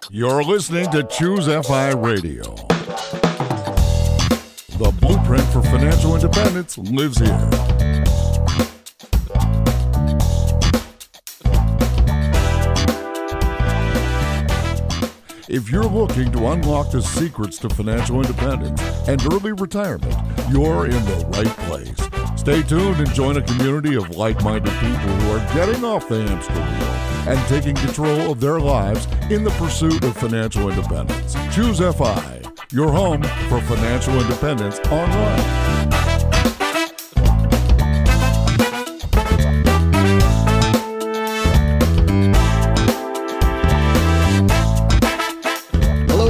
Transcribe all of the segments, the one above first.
You're listening to Choose FI Radio. The blueprint for financial independence lives here. If you're looking to unlock the secrets to financial independence and early retirement, you're in the right place. Stay tuned and join a community of like-minded people who are getting off the hamster wheel and taking control of their lives in the pursuit of financial independence. Choose FI, your home for financial independence online.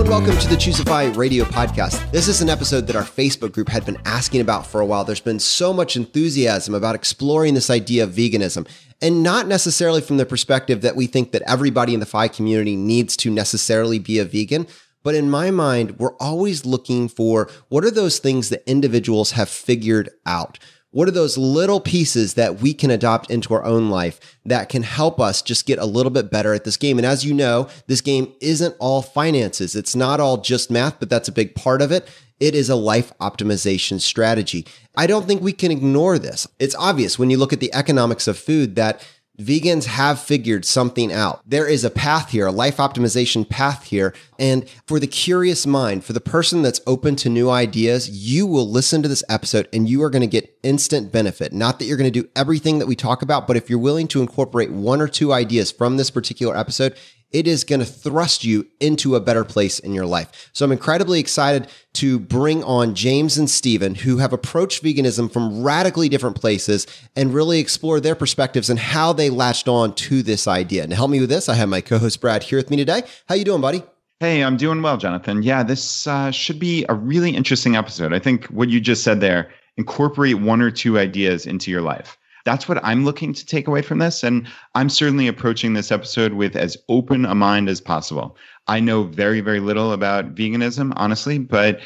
Welcome to the Choose FI Radio podcast. This is an episode that our Facebook group had been asking about for a while. There's been so much enthusiasm about exploring this idea of veganism, and not necessarily from the perspective that we think that everybody in the FI community needs to necessarily be a vegan. But in my mind, we're always looking for what are those things that individuals have figured out? What are those little pieces that we can adopt into our own life that can help us just get a little bit better at this game? And as you know, this game isn't all finances. It's not all just math, but that's a big part of it. It is a life optimization strategy. I don't think we can ignore this. It's obvious when you look at the economics of food that vegans have figured something out. There is a path here, a life optimization path here. And for the curious mind, for the person that's open to new ideas, you will listen to this episode and you are going to get instant benefit. Not that you're going to do everything that we talk about, but if you're willing to incorporate one or two ideas from this particular episode, it is going to thrust you into a better place in your life. So I'm incredibly excited to bring on James and Stephen, who have approached veganism from radically different places and really explore their perspectives and how they latched on to this idea. And to help me with this, I have my co-host Brad here with me today. How you doing, buddy? Hey, I'm doing well, Jonathan. Yeah, this should be a really interesting episode. I think what you just said there, incorporate one or two ideas into your life. That's what I'm looking to take away from this. And I'm certainly approaching this episode with as open a mind as possible. I know very, very little about veganism, honestly, but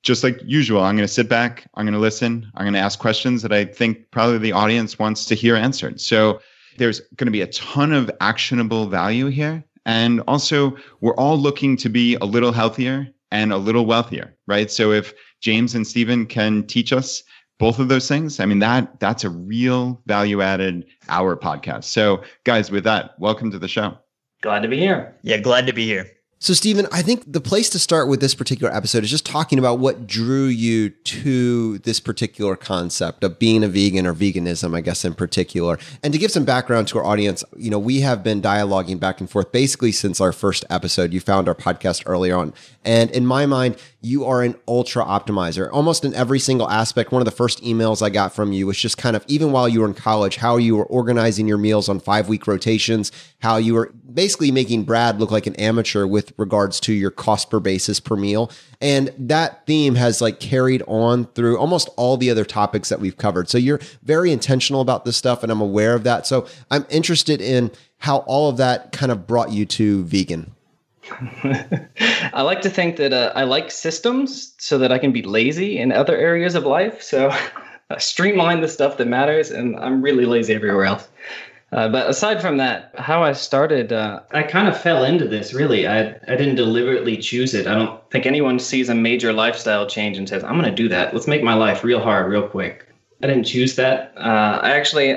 just like usual, I'm going to sit back, I'm going to listen, I'm going to ask questions that I think probably the audience wants to hear answered. So there's going to be a ton of actionable value here. And also, we're all looking to be a little healthier and a little wealthier, right? So if James and Stephen can teach us both of those things, I mean, that's a real value-added hour podcast. So guys, with that, welcome to the show. Glad to be here. Yeah, glad to be here. So Stephen, I think the place to start with this particular episode is just talking about what drew you to this particular concept of being a vegan or veganism, I guess in particular. And to give some background to our audience, you know, we have been dialoguing back and forth basically since our first episode. You found our podcast earlier on. And in my mind, you are an ultra optimizer. Almost in every single aspect, one of the first emails I got from you was just kind of, even while you were in college, how you were organizing your meals on 5-week rotations, how you were basically making Brad look like an amateur with regards to your cost per basis per meal. And that theme has like carried on through almost all the other topics that we've covered. So you're very intentional about this stuff, and I'm aware of that. So I'm interested in how all of that kind of brought you to vegan. I like to think that I like systems so that I can be lazy in other areas of life. So I streamline the stuff that matters, and I'm really lazy everywhere else. But aside from that, how I started, I kind of fell into this, really. I didn't deliberately choose it. I don't think anyone sees a major lifestyle change and says, I'm going to do that. Let's make my life real hard, real quick. I didn't choose that. I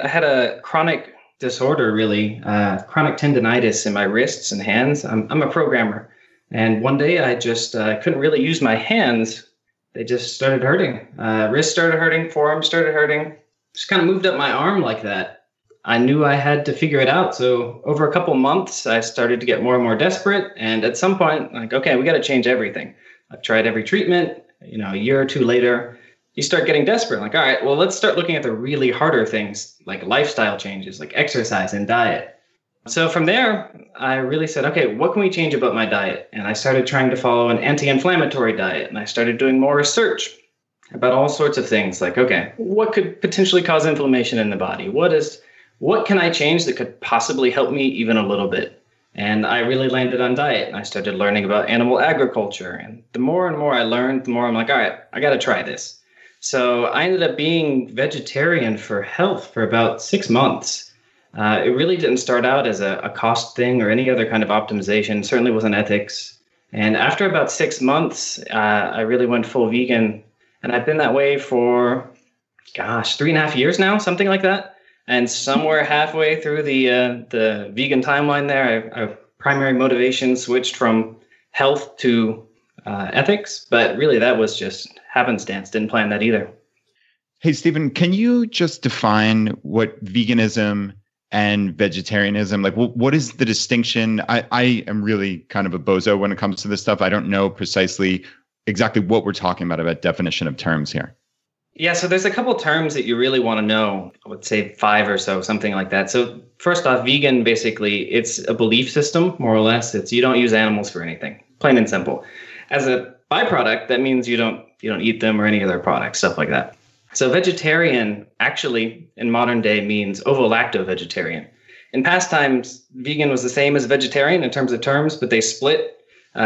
had a chronic disorder, really, chronic tendonitis in my wrists and hands. I'm a programmer. And one day I just couldn't really use my hands. They just started hurting. Wrist started hurting, forearm started hurting. Just kind of moved up my arm like that. I knew I had to figure it out. So over a couple months, I started to get more and more desperate. And at some point, like, okay, we got to change everything. I've tried every treatment. You know, a year or two later, you start getting desperate. Like, all right, well, let's start looking at the really harder things, like lifestyle changes, like exercise and diet. So from there, I really said, okay, what can we change about my diet? And I started trying to follow an anti-inflammatory diet. And I started doing more research about all sorts of things. Like, okay, what could potentially cause inflammation in the body? What can I change that could possibly help me even a little bit? And I really landed on diet. And I started learning about animal agriculture. And the more and more I learned, the more I'm like, all right, I got to try this. So I ended up being vegetarian for health for about 6 months. It really didn't start out as a cost thing or any other kind of optimization. It certainly wasn't ethics. And after about 6 months, I really went full vegan. And I've been that way for, 3.5 years now, something like that. And somewhere halfway through the vegan timeline there, our primary motivation switched from health to ethics. But really, that was just happenstance. Didn't plan that either. Hey, Stephen, can you just define what veganism and vegetarianism, like what is the distinction? I am really kind of a bozo when it comes to this stuff. I don't know precisely exactly what we're talking about definition of terms here. Yeah, so there's a couple terms that you really want to know. I would say 5 or so, something like that. So first off, vegan, basically, it's a belief system, more or less. It's you don't use animals for anything, plain and simple. As a byproduct, that means you don't eat them or any other products, stuff like that. So vegetarian actually in modern day means ovo-lacto-vegetarian. In past times, vegan was the same as vegetarian in terms of terms, but they split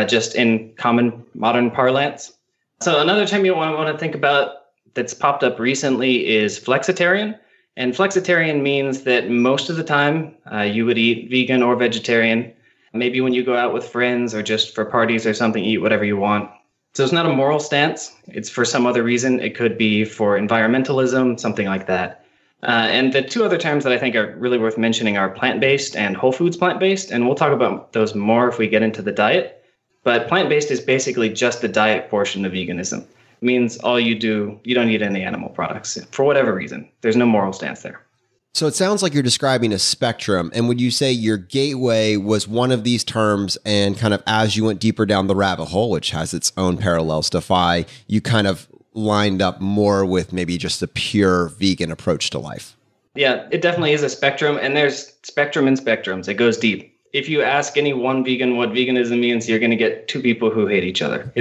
just in common modern parlance. So another term you want to think about that's popped up recently is flexitarian. And flexitarian means that most of the time you would eat vegan or vegetarian. Maybe when you go out with friends or just for parties or something, eat whatever you want. So it's not a moral stance. It's for some other reason. It could be for environmentalism, something like that. And the 2 other terms that I think are really worth mentioning are plant-based and whole foods plant-based. And we'll talk about those more if we get into the diet. But plant-based is basically just the diet portion of veganism. It means all you don't eat any animal products for whatever reason. There's no moral stance there. So it sounds like you're describing a spectrum. And would you say your gateway was one of these terms, and kind of as you went deeper down the rabbit hole, which has its own parallels to FI, you kind of lined up more with maybe just a pure vegan approach to life? Yeah, it definitely is a spectrum, and there's spectrum and spectrums. It goes deep. If you ask any one vegan what veganism means, you're going to get 2 people who hate each other.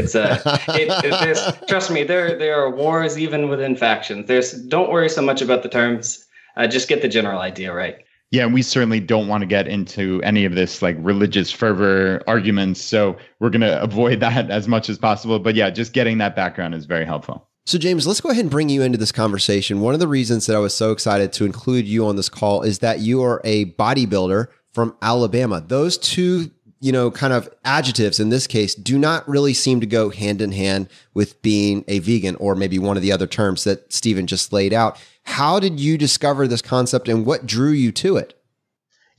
Trust me, there are wars even within factions. Don't worry so much about the terms. Just get the general idea right. Yeah, and we certainly don't want to get into any of this like religious fervor arguments. So we're going to avoid that as much as possible. But yeah, just getting that background is very helpful. So James, let's go ahead and bring you into this conversation. One of the reasons that I was so excited to include you on this call is that you are a bodybuilder from Alabama. Those 2, kind of adjectives in this case do not really seem to go hand in hand with being a vegan, or maybe one of the other terms that Stephen just laid out. How did you discover this concept, and what drew you to it?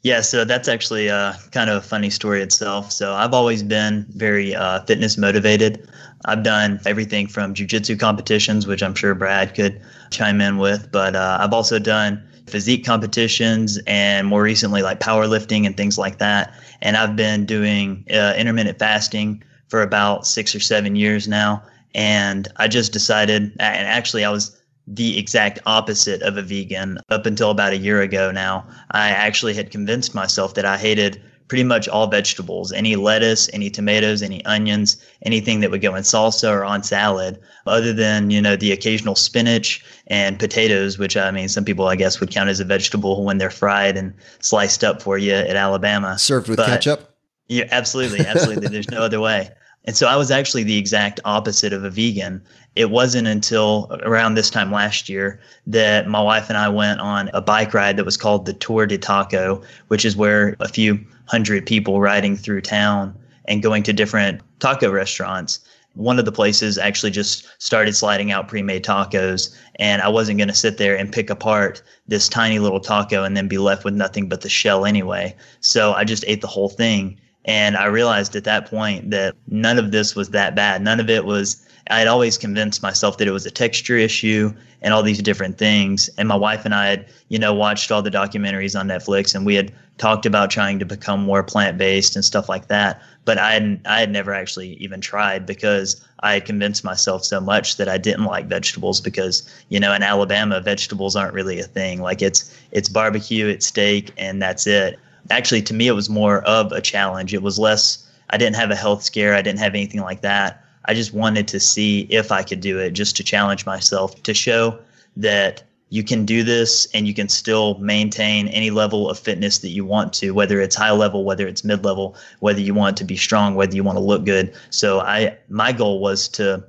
Yeah, so that's actually kind of a funny story itself. So I've always been very fitness motivated. I've done everything from jiu-jitsu competitions, which I'm sure Brad could chime in with, but I've also done physique competitions and more recently like powerlifting and things like that. And I've been doing intermittent fasting for about 6 or 7 years now. And I just decided, and actually I was the exact opposite of a vegan up until about a year ago now. I actually had convinced myself that I hated pretty much all vegetables, any lettuce, any tomatoes, any onions, anything that would go in salsa or on salad, other than, the occasional spinach and potatoes, which some people, I guess, would count as a vegetable when they're fried and sliced up for you at Alabama. Served with ketchup? Yeah, absolutely. Absolutely. There's no other way. And so I was actually the exact opposite of a vegan. It wasn't until around this time last year that my wife and I went on a bike ride that was called the Tour de Taco, which is where a few hundred people riding through town and going to different taco restaurants. One of the places actually just started sliding out pre-made tacos, and I wasn't going to sit there and pick apart this tiny little taco and then be left with nothing but the shell anyway. So I just ate the whole thing. And I realized at that point that none of this was that bad. None of it was, I had always convinced myself that it was a texture issue and all these different things. And my wife and I had, watched all the documentaries on Netflix, and we had talked about trying to become more plant-based and stuff like that. But I had never actually even tried, because I had convinced myself so much that I didn't like vegetables, because, in Alabama, vegetables aren't really a thing. Like it's barbecue, it's steak, and that's it. Actually, to me, it was more of a challenge. It was less, I didn't have a health scare. I didn't have anything like that. I just wanted to see if I could do it, just to challenge myself, to show that you can do this and you can still maintain any level of fitness that you want to, whether it's high level, whether it's mid level, whether you want to be strong, whether you want to look good. So my goal was to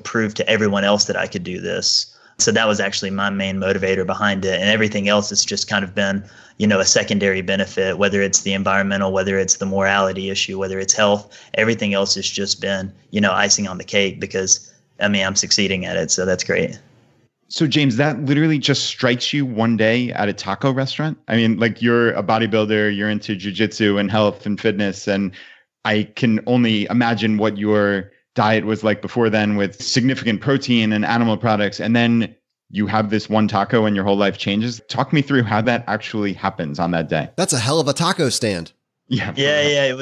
prove to everyone else that I could do this. So that was actually my main motivator behind it. And everything else has just kind of been, a secondary benefit, whether it's the environmental, whether it's the morality issue, whether it's health. Everything else has just been, icing on the cake because, I'm succeeding at it. So that's great. So James, that literally just strikes you one day at a taco restaurant? I mean, like, you're a bodybuilder, you're into jiu-jitsu and health and fitness, and I can only imagine what your diet was like before then with significant protein and animal products. And then you have this one taco and your whole life changes. Talk me through how that actually happens on that day. That's a hell of a taco stand. Yeah. It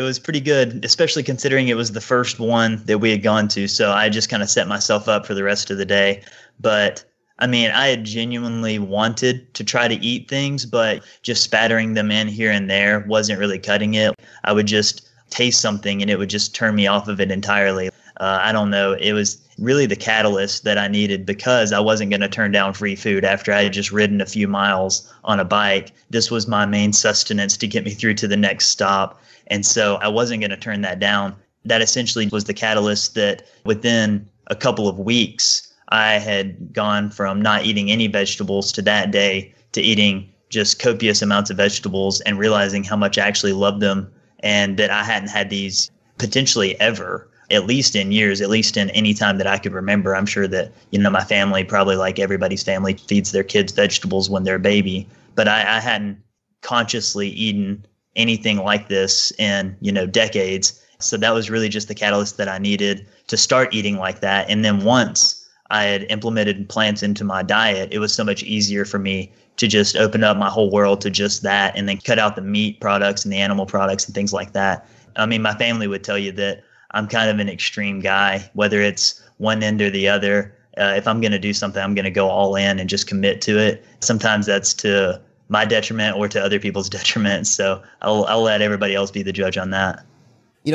was pretty good, especially considering it was the first one that we had gone to. So I just kind of set myself up for the rest of the day. But I had genuinely wanted to try to eat things, but just spattering them in here and there wasn't really cutting it. I would just taste something and it would just turn me off of it entirely. I don't know. It was really the catalyst that I needed because I wasn't going to turn down free food after I had just ridden a few miles on a bike. This was my main sustenance to get me through to the next stop. And so I wasn't going to turn that down. That essentially was the catalyst that within a couple of weeks, I had gone from not eating any vegetables to that day to eating just copious amounts of vegetables and realizing how much I actually loved them and that I hadn't had these potentially ever, at least in years, at least in any time that I could remember. I'm sure that, my family, probably like everybody's family, feeds their kids vegetables when they're a baby, but I hadn't consciously eaten anything like this in, decades. So that was really just the catalyst that I needed to start eating like that. And then once I had implemented plants into my diet, it was so much easier for me to just open up my whole world to just that and then cut out the meat products and the animal products and things like that. My family would tell you that I'm kind of an extreme guy, whether it's one end or the other. If I'm going to do something, I'm going to go all in and just commit to it. Sometimes that's to my detriment or to other people's detriment. So I'll let everybody else be the judge on that.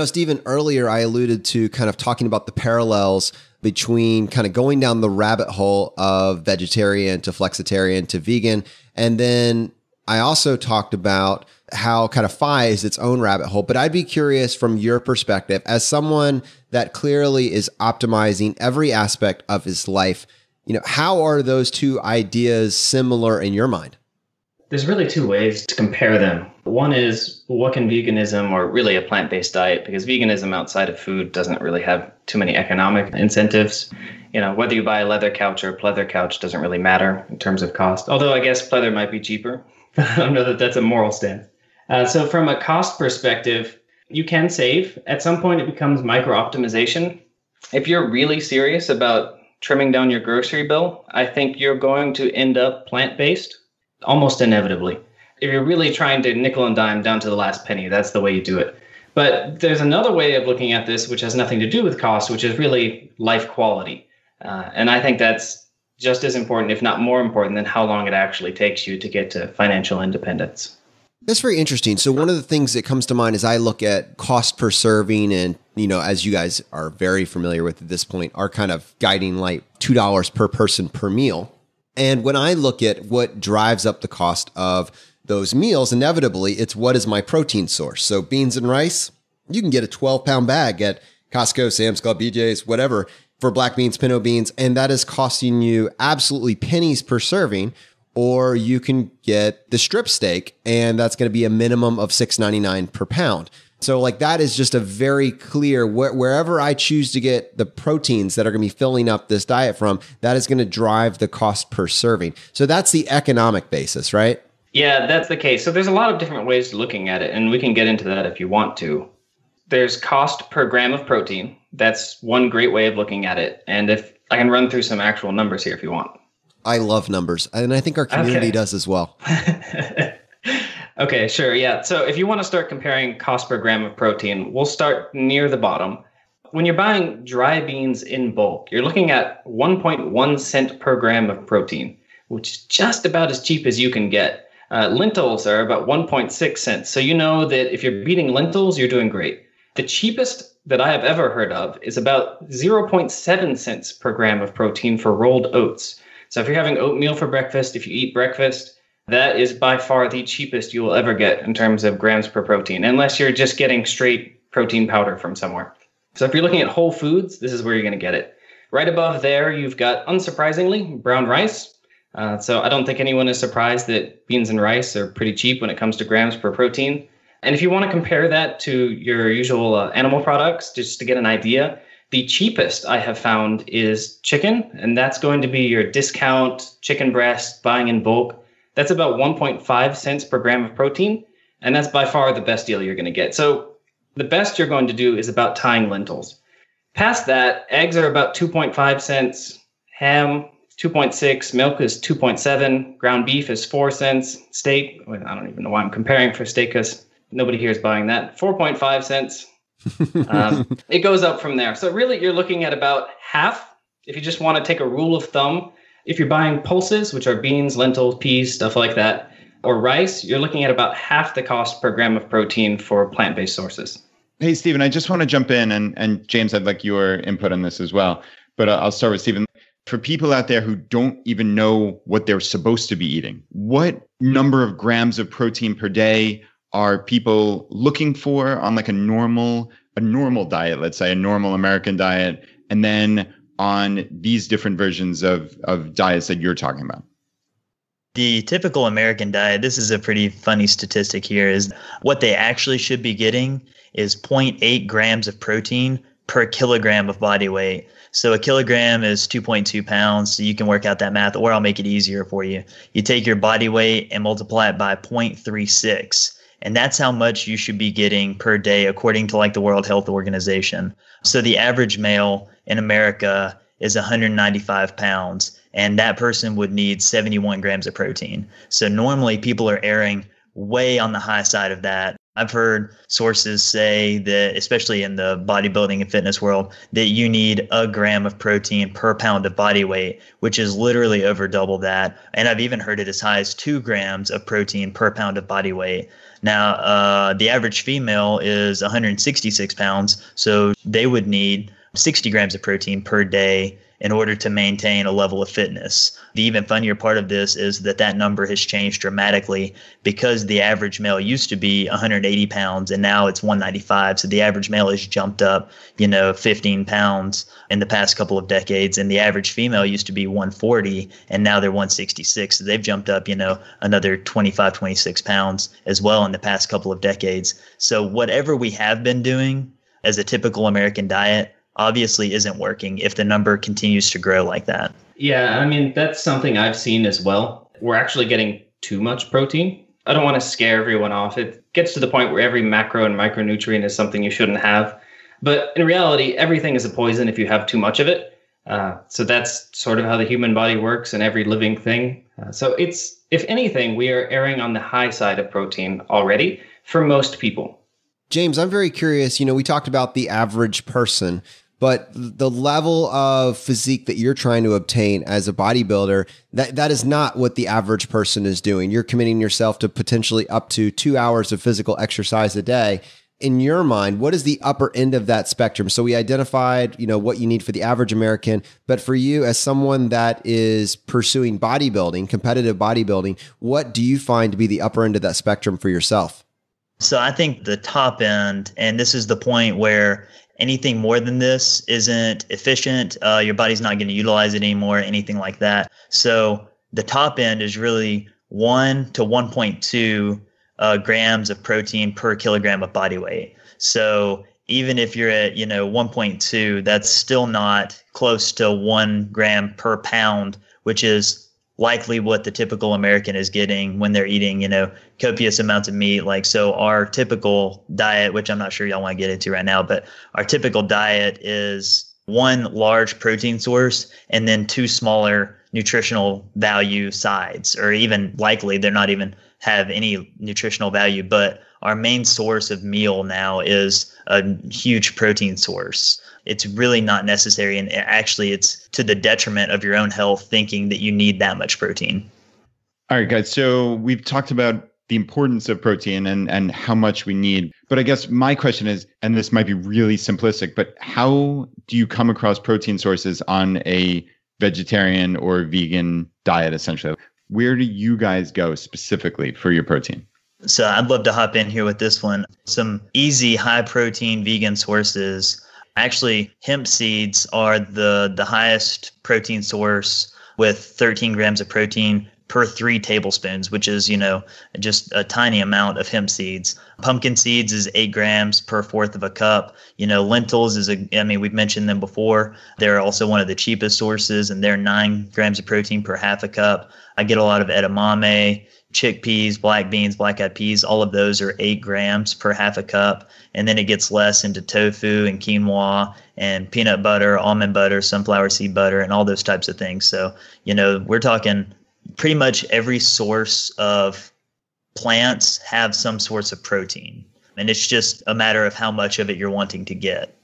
Stephen, earlier I alluded to kind of talking about the parallels between kind of going down the rabbit hole of vegetarian to flexitarian to vegan. And then I also talked about how kind of FI is its own rabbit hole. But I'd be curious from your perspective, as someone that clearly is optimizing every aspect of his life, how are those two ideas similar in your mind? There's really two ways to compare them. One is, what can veganism, or really a plant-based diet, because veganism outside of food doesn't really have too many economic incentives. Whether you buy a leather couch or a pleather couch doesn't really matter in terms of cost. Although I guess pleather might be cheaper. I don't know that that's a moral stance. So from a cost perspective, you can save. At some point, it becomes micro-optimization. If you're really serious about trimming down your grocery bill, I think you're going to end up plant-based. Almost inevitably. If you're really trying to nickel and dime down to the last penny, that's the way you do it. But there's another way of looking at this, which has nothing to do with cost, which is really life quality. And I think that's just as important, if not more important, than how long it actually takes you to get to financial independence. That's very interesting. So one of the things that comes to mind as I look at cost per serving and, as you guys are very familiar with at this point, our kind of guiding light, $2 per person per meal. And when I look at what drives up the cost of those meals, inevitably, it's what is my protein source. So beans and rice, you can get a 12-pound bag at Costco, Sam's Club, BJ's, whatever, for black beans, pinto beans, and that is costing you absolutely pennies per serving. Or you can get the strip steak, and that's going to be a minimum of $6.99 per pound. So that is just a very clear, wherever I choose to get the proteins that are going to be filling up this diet from, that is going to drive the cost per serving. So that's the economic basis, right? Yeah, that's the case. So there's a lot of different ways of looking at it, and we can get into that if you want to. There's cost per gram of protein. That's one great way of looking at it. And if I can run through some actual numbers here if you want. I love numbers, and I think our community does as well. Okay, sure. Yeah. So if you want to start comparing cost per gram of protein, we'll start near the bottom. When you're buying dry beans in bulk, you're looking at 1.1 cent per gram of protein, which is just about as cheap as you can get. Lentils are about 1.6 cents. So you know that if you're beating lentils, you're doing great. The cheapest that I have ever heard of is about 0.7 cents per gram of protein for rolled oats. So if you're having oatmeal for breakfast, if you eat breakfast, that is by far the cheapest you will ever get in terms of grams per protein, unless you're just getting straight protein powder from somewhere. So if you're looking at whole foods, this is where you're going to get it. Right above there, you've got, unsurprisingly, brown rice. So I don't think anyone is surprised that beans and rice are pretty cheap when it comes to grams per protein. And if you want to compare that to your usual animal products, just to get an idea, the cheapest I have found is chicken, and that's going to be your discount chicken breast buying in bulk. That's about 1.5 cents per gram of protein, and that's by far the best deal you're going to get. So the best you're going to do is about tying lentils. Past that, eggs are about 2.5 cents, ham 2.6, milk is 2.7, ground beef is 4 cents, steak, I don't even know why I'm comparing for steak because nobody here is buying that, 4.5 cents. It goes up from there. So really you're looking at about half. If you just want to take a rule of thumb, if you're buying pulses, which are beans, lentils, peas, stuff like that, or rice, you're looking at about half the cost per gram of protein for plant-based sources. Hey, Stephen, I just want to jump in, and James, I'd like your input on this as well. But I'll start with Stephen. For people out there who don't even know what they're supposed to be eating, what number of grams of protein per day are people looking for on like a normal diet, let's say a normal American diet, and then on these different versions of diets that you're talking about? The typical American diet, this is a pretty funny statistic here, is what they actually should be getting is 0.8 grams of protein per kilogram of body weight. So a kilogram is 2.2 pounds. So you can work out that math, or I'll make it easier for you. You take your body weight and multiply it by 0.36. And that's how much you should be getting per day, according to like the World Health Organization. So the average male in America is 195 pounds, and that person would need 71 grams of protein. So normally people are erring way on the high side of that. I've heard sources say that, especially in the bodybuilding and fitness world, that you need a gram of protein per pound of body weight, which is literally over double that. And I've even heard it as high as 2 grams of protein per pound of body weight. Now, the average female is 166 pounds, so they would need 60 grams of protein per day in order to maintain a level of fitness. The even funnier part of this is that number has changed dramatically because the average male used to be 180 pounds and now it's 195. So the average male has jumped up, 15 pounds in the past couple of decades. And the average female used to be 140 and now they're 166. So they've jumped up, another 25, 26 pounds as well in the past couple of decades. So whatever we have been doing as a typical American diet obviously isn't working if the number continues to grow like that. Yeah, I mean, that's something I've seen as well. We're actually getting too much protein. I don't want to scare everyone off. It gets to the point where every macro and micronutrient is something you shouldn't have. But in reality, everything is a poison if you have too much of it. So that's sort of how the human body works and every living thing. So it's, if anything, we are erring on the high side of protein already for most people. James, I'm very curious. We talked about the average person, but the level of physique that you're trying to obtain as a bodybuilder, that is not what the average person is doing. You're committing yourself to potentially up to 2 hours of physical exercise a day. In your mind, what is the upper end of that spectrum? So we identified, what you need for the average American, but for you as someone that is pursuing bodybuilding, competitive bodybuilding, what do you find to be the upper end of that spectrum for yourself? So I think the top end, and this is the point where anything more than this isn't efficient. Your body's not going to utilize it anymore, anything like that. So the top end is really 1 to 1.2 grams of protein per kilogram of body weight. So even if you're at, 1.2, that's still not close to 1 gram per pound, which is likely what the typical American is getting when they're eating, copious amounts of meat. So our typical diet, which I'm not sure y'all want to get into right now, but our typical diet is 1 large protein source and then 2 smaller nutritional value sides, or even likely they're not even have any nutritional value, but our main source of meal now is a huge protein source. It's really not necessary. And actually, it's to the detriment of your own health thinking that you need that much protein. All right, guys. So we've talked about the importance of protein and how much we need. But I guess my question is, and this might be really simplistic, but how do you come across protein sources on a vegetarian or vegan diet, essentially? Where do you guys go specifically for your protein? So I'd love to hop in here with this one. Some easy, high protein vegan sources. Actually, hemp seeds are the highest protein source with 13 grams of protein per 3 tablespoons, which is, just a tiny amount of hemp seeds. Pumpkin seeds is 8 grams per fourth of a cup. Lentils we've mentioned them before. They're also one of the cheapest sources, and they're 9 grams of protein per half a cup. I get a lot of edamame, chickpeas, black beans, black-eyed peas. All of those are 8 grams per half a cup. And then it gets less into tofu and quinoa and peanut butter, almond butter, sunflower seed butter, and all those types of things. So, we're talking pretty much every source of plants have some source of protein. And it's just a matter of how much of it you're wanting to get.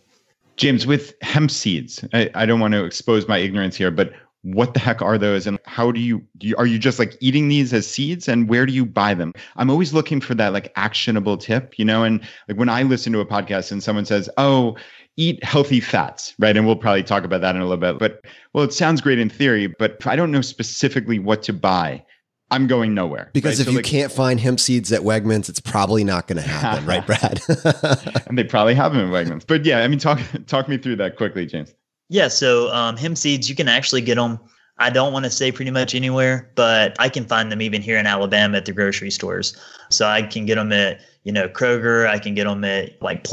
James, with hemp seeds, I don't want to expose my ignorance here, but what the heck are those, and how are you just like eating these as seeds, and where do you buy them? I'm always looking for that like actionable tip, and like when I listen to a podcast and someone says, "Oh, eat healthy fats," right? And we'll probably talk about that in a little bit, but well, it sounds great in theory, but if I don't know specifically what to buy, I'm going nowhere. Because right? if you can't find hemp seeds at Wegmans, it's probably not going to happen, right, Brad? And they probably have them at Wegmans. But yeah, talk me through that quickly, James. Yeah, so hemp seeds, you can actually get them, I don't want to say pretty much anywhere, but I can find them even here in Alabama at the grocery stores. So I can get them at, Kroger. I can get them at like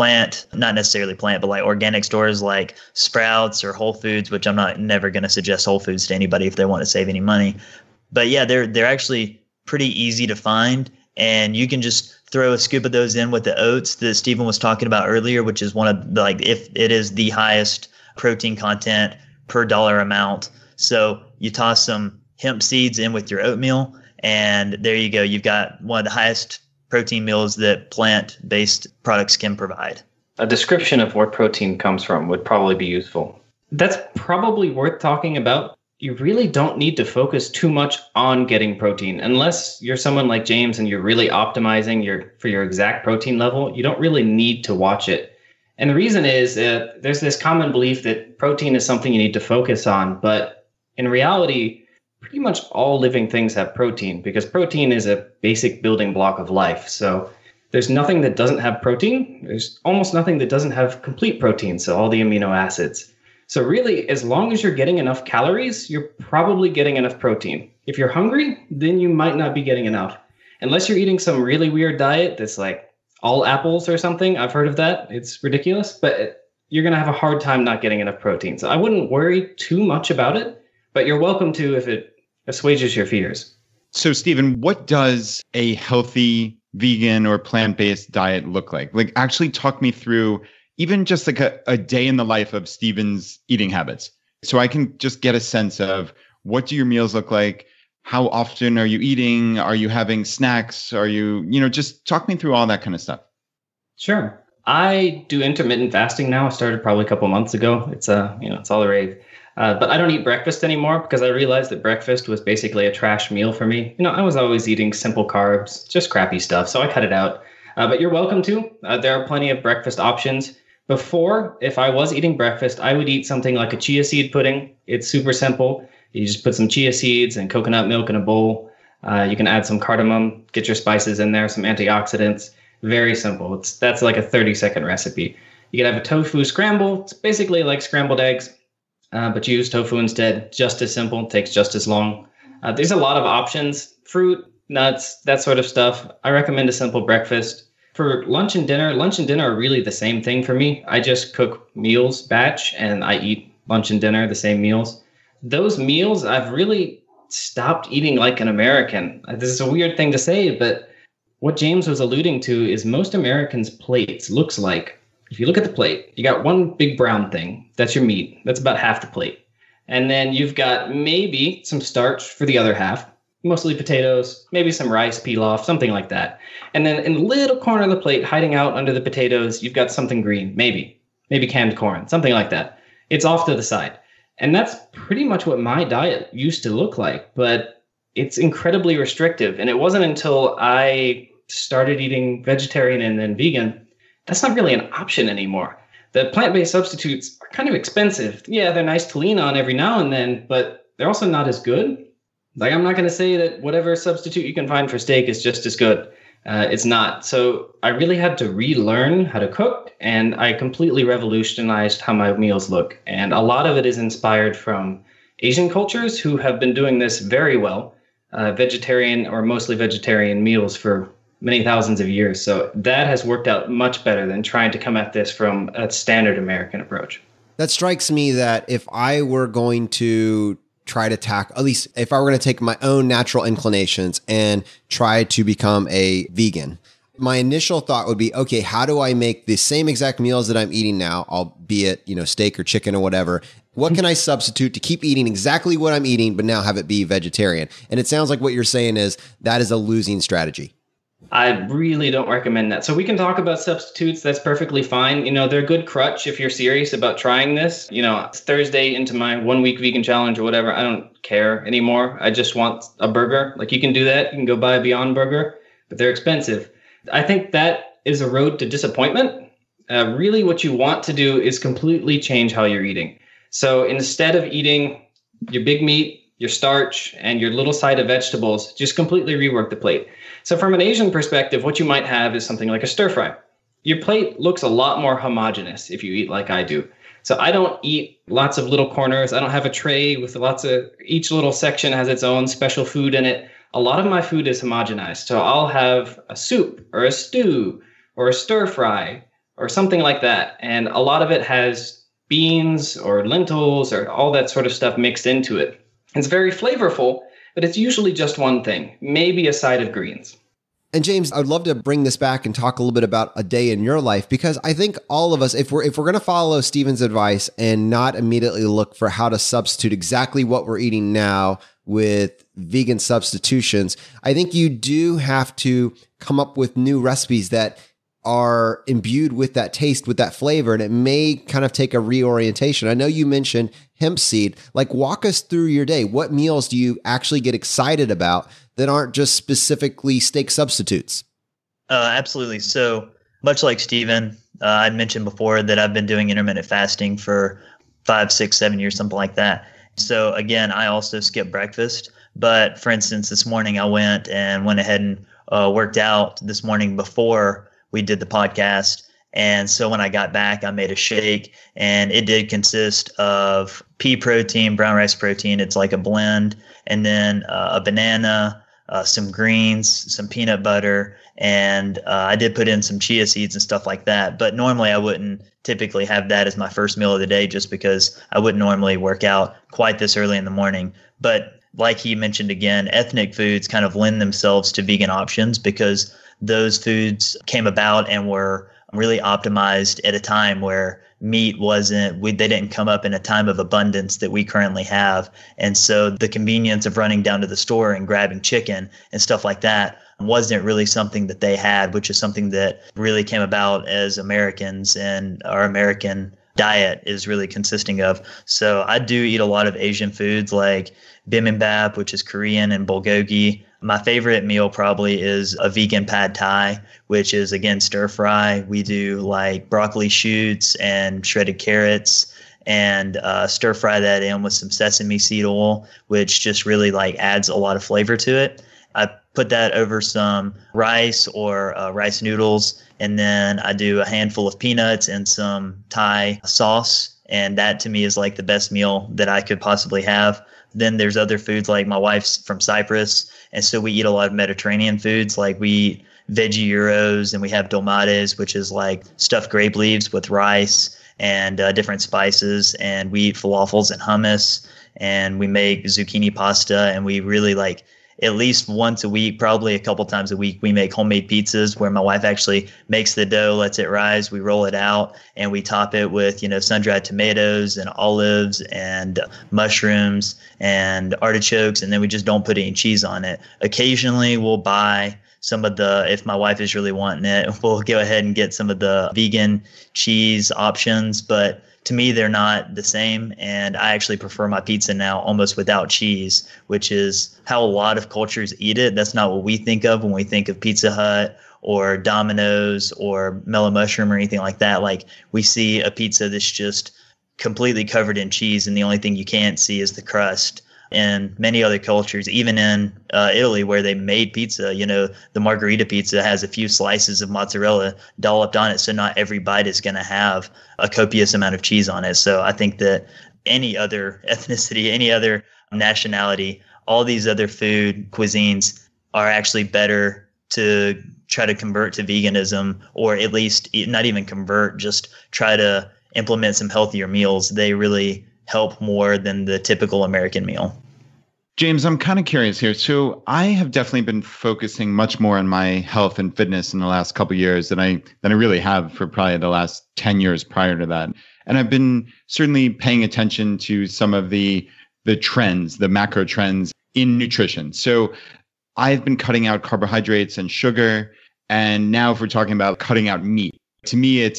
not necessarily plant, but like organic stores like Sprouts or Whole Foods, which I'm never going to suggest Whole Foods to anybody if they want to save any money. But yeah, they're actually pretty easy to find, and you can just throw a scoop of those in with the oats that Stephen was talking about earlier, which is one of the, if it is the highest protein content per dollar amount. So you toss some hemp seeds in with your oatmeal, and there you go. You've got one of the highest protein meals that plant-based products can provide. A description of where protein comes from would probably be useful. That's probably worth talking about. You really don't need to focus too much on getting protein. Unless you're someone like James and you're really optimizing for your exact protein level, you don't really need to watch it. And the reason is there's this common belief that protein is something you need to focus on. But in reality, pretty much all living things have protein, because protein is a basic building block of life. So there's nothing that doesn't have protein. There's almost nothing that doesn't have complete protein, so all the amino acids. So really, as long as you're getting enough calories, you're probably getting enough protein. If you're hungry, then you might not be getting enough. Unless you're eating some really weird diet that's like all apples or something. I've heard of that. It's ridiculous, but you're going to have a hard time not getting enough protein. So I wouldn't worry too much about it, but you're welcome to if it assuages your fears. So Stephen, what does a healthy vegan or plant-based diet look like? Like, actually talk me through even just like a day in the life of Stephen's eating habits, so I can just get a sense of what do your meals look like? How often are you eating? Are you having snacks? Are you, just talk me through all that kind of stuff. Sure. I do intermittent fasting now. I started probably a couple months ago. It's it's all the rave. But I don't eat breakfast anymore because I realized that breakfast was basically a trash meal for me. I was always eating simple carbs, just crappy stuff. So I cut it out. But you're welcome to. There are plenty of breakfast options. Before, if I was eating breakfast, I would eat something like a chia seed pudding. It's super simple. You just put some chia seeds and coconut milk in a bowl. You can add some cardamom, get your spices in there, some antioxidants. Very simple. That's like a 30-second recipe. You can have a tofu scramble. It's basically like scrambled eggs, but you use tofu instead. Just as simple, takes just as long. There's a lot of options. Fruit, nuts, that sort of stuff. I recommend a simple breakfast. For lunch and dinner are really the same thing for me. I just cook meals batch, and I eat lunch and dinner, the same meals. Those meals, I've really stopped eating like an American. This is a weird thing to say, but what James was alluding to is most Americans' plates looks like, if you look at the plate, you got one big brown thing. That's your meat. That's about half the plate. And then you've got maybe some starch for the other half, mostly potatoes, maybe some rice, pilaf, something like that. And then in the little corner of the plate, hiding out under the potatoes, you've got something green, maybe canned corn, something like that. It's off to the side. And that's pretty much what my diet used to look like, but it's incredibly restrictive. And it wasn't until I started eating vegetarian and then vegan, that's not really an option anymore. The plant-based substitutes are kind of expensive. Yeah, they're nice to lean on every now and then, but they're also not as good. Like, I'm not going to say that whatever substitute you can find for steak is just as good. It's not. So I really had to relearn how to cook, and I completely revolutionized how my meals look. And a lot of it is inspired from Asian cultures who have been doing this very well, vegetarian or mostly vegetarian meals for many thousands of years. So that has worked out much better than trying to come at this from a standard American approach. That strikes me that if I were going to try to tackle, at least if I were going to take my own natural inclinations and try to become a vegan, my initial thought would be, okay, how do I make the same exact meals that I'm eating now, albeit, steak or chicken or whatever? What can I substitute to keep eating exactly what I'm eating, but now have it be vegetarian? And it sounds like what you're saying is that is a losing strategy. I really don't recommend that. So we can talk about substitutes. That's perfectly fine. They're a good crutch if you're serious about trying this. It's Thursday into my 1 week vegan challenge or whatever. I don't care anymore. I just want a burger. Like, you can do that. You can go buy a Beyond Burger, but they're expensive. I think that is a road to disappointment. Really what you want to do is completely change how you're eating. So instead of eating your big meat, your starch, and your little side of vegetables, just completely rework the plate. So from an Asian perspective, what you might have is something like a stir fry. Your plate looks a lot more homogeneous if you eat like I do. So I don't eat lots of little corners. I don't have a tray with each little section has its own special food in it. A lot of my food is homogenized. So I'll have a soup or a stew or a stir fry or something like that. And a lot of it has beans or lentils or all that sort of stuff mixed into it. It's very flavorful, but it's usually just one thing, maybe a side of greens. And James, I would love to bring this back and talk a little bit about a day in your life, because I think all of us, if we're going to follow Stephen's advice and not immediately look for how to substitute exactly what we're eating now with vegan substitutions, I think you do have to come up with new recipes that are imbued with that taste, with that flavor, and it may kind of take a reorientation. I know you mentioned hemp seed. Like, walk us through your day. What meals do you actually get excited about that aren't just specifically steak substitutes? Absolutely. So much like Stephen, I'd mentioned before that I've been doing intermittent fasting for 5, 6, 7 years, something like that. So again, I also skip breakfast. But for instance, this morning I went ahead and worked out this morning before we did the podcast. And so when I got back, I made a shake, and it did consist of pea protein, brown rice protein. It's like a blend, and then a banana, some greens, some peanut butter, and I did put in some chia seeds and stuff like that. But normally I wouldn't typically have that as my first meal of the day, just because I wouldn't normally work out quite this early in the morning. But like he mentioned again, ethnic foods kind of lend themselves to vegan options because those foods came about and were really optimized at a time where meat they didn't come up in a time of abundance that we currently have. And so the convenience of running down to the store and grabbing chicken and stuff like that wasn't really something that they had, which is something that really came about as Americans, and our American diet is really consisting of. So I do eat a lot of Asian foods like bibimbap, which is Korean, and bulgogi. My favorite meal probably is a vegan pad thai, which is, again, stir fry. We do like broccoli shoots and shredded carrots, and stir fry that in with some sesame seed oil, which just really like adds a lot of flavor to it. I put that over some rice or rice noodles, and then I do a handful of peanuts and some Thai sauce. And that to me is like the best meal that I could possibly have. Then there's other foods, like my wife's from Cyprus, and so we eat a lot of Mediterranean foods. Like we eat veggie gyros, and we have dolmades, which is like stuffed grape leaves with rice and different spices. And we eat falafels and hummus, and we make zucchini pasta, and we really like at least once a week, probably a couple times a week, we make homemade pizzas where my wife actually makes the dough, lets it rise, we roll it out, and we top it with, sun-dried tomatoes and olives and mushrooms and artichokes, and then we just don't put any cheese on it. Occasionally we'll buy some of if my wife is really wanting it, we'll go ahead and get some of the vegan cheese options, but to me, they're not the same, and I actually prefer my pizza now almost without cheese, which is how a lot of cultures eat it. That's not what we think of when we think of Pizza Hut or Domino's or Mellow Mushroom or anything like that. Like, we see a pizza that's just completely covered in cheese, and the only thing you can't see is the crust. In many other cultures, even in Italy where they made pizza, the margherita pizza has a few slices of mozzarella dolloped on it. So not every bite is going to have a copious amount of cheese on it. So I think that any other ethnicity, any other nationality. All these other food cuisines are actually better to try to convert to veganism, or at least not even convert, just try to implement some healthier meals. They really help more than the typical American meal. James, I'm kind of curious here. So I have definitely been focusing much more on my health and fitness in the last couple of years than I really have for probably the last 10 years prior to that. And I've been certainly paying attention to some of the trends, the macro trends in nutrition. So I've been cutting out carbohydrates and sugar. And now if we're talking about cutting out meat, to me,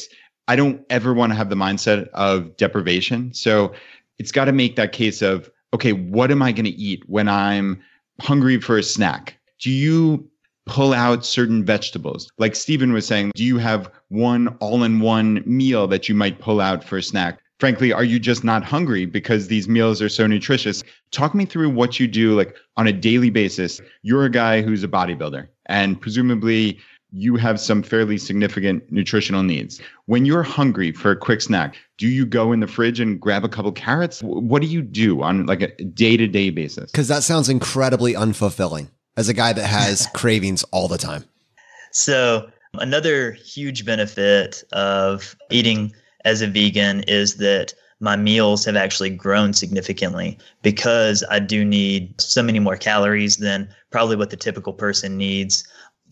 I don't ever want to have the mindset of deprivation. So it's got to make that case of, okay, what am I going to eat when I'm hungry for a snack? Do you pull out certain vegetables? Like Stephen was saying, do you have one all-in-one meal that you might pull out for a snack? Frankly, are you just not hungry because these meals are so nutritious? Talk me through what you do like on a daily basis. You're a guy who's a bodybuilder, and presumably you have some fairly significant nutritional needs. When you're hungry for a quick snack, do you go in the fridge and grab a couple carrots? What do you do on like a day-to-day basis? Because that sounds incredibly unfulfilling as a guy that has cravings all the time. So another huge benefit of eating as a vegan is that my meals have actually grown significantly because I do need so many more calories than probably what the typical person needs.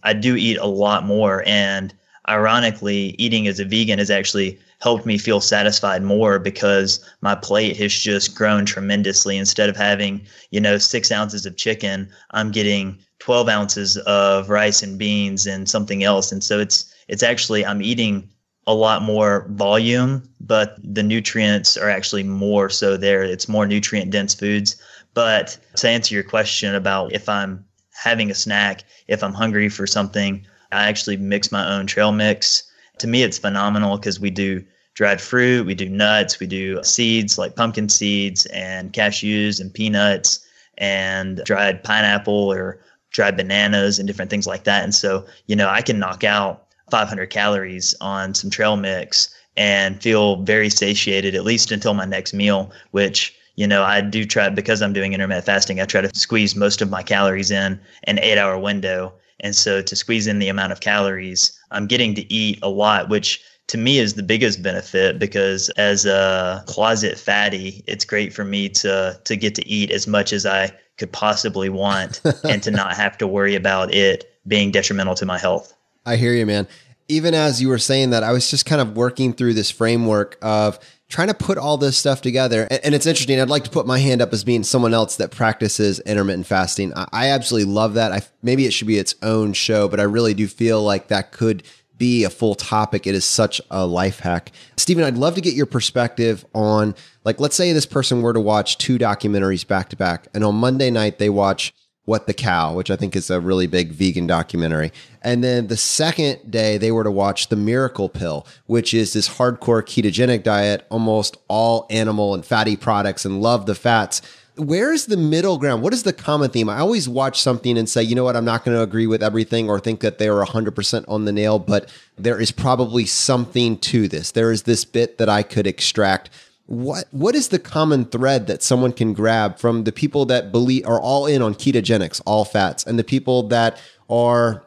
I do eat a lot more, and ironically, eating as a vegan has actually helped me feel satisfied more because my plate has just grown tremendously. Instead of having, 6 ounces of chicken, I'm getting 12 ounces of rice and beans and something else. And so it's actually, I'm eating a lot more volume, but the nutrients are actually more so there. It's more nutrient dense foods. But to answer your question about if I'm having a snack, if I'm hungry for something, I actually mix my own trail mix. To me, it's phenomenal because we do dried fruit, we do nuts, we do seeds like pumpkin seeds and cashews and peanuts and dried pineapple or dried bananas and different things like that. And so, I can knock out 500 calories on some trail mix and feel very satiated, at least until my next meal, which I do try, because I'm doing intermittent fasting, I try to squeeze most of my calories in an 8-hour window. And so to squeeze in the amount of calories, I'm getting to eat a lot, which to me is the biggest benefit, because as a closet fatty, it's great for me to get to eat as much as I could possibly want and to not have to worry about it being detrimental to my health. I hear you, man. Even as you were saying that, I was just kind of working through this framework of trying to put all this stuff together. And it's interesting. I'd like to put my hand up as being someone else that practices intermittent fasting. I absolutely love that. Maybe it should be its own show, but I really do feel like that could be a full topic. It is such a life hack. Stephen, I'd love to get your perspective on, like, let's say this person were to watch 2 documentaries back to back, and on Monday night they watch What the Cow, which I think is a really big vegan documentary. And then the second day they were to watch The Miracle Pill, which is this hardcore ketogenic diet, almost all animal and fatty products, and love the fats. Where is the middle ground? What is the common theme? I always watch something and say, you know what, I'm not going to agree with everything or think that they are 100% on the nail, but there is probably something to this. There is this bit that I could extract. What is the common thread that someone can grab from the people that believe are all in on ketogenics, all fats, and the people that are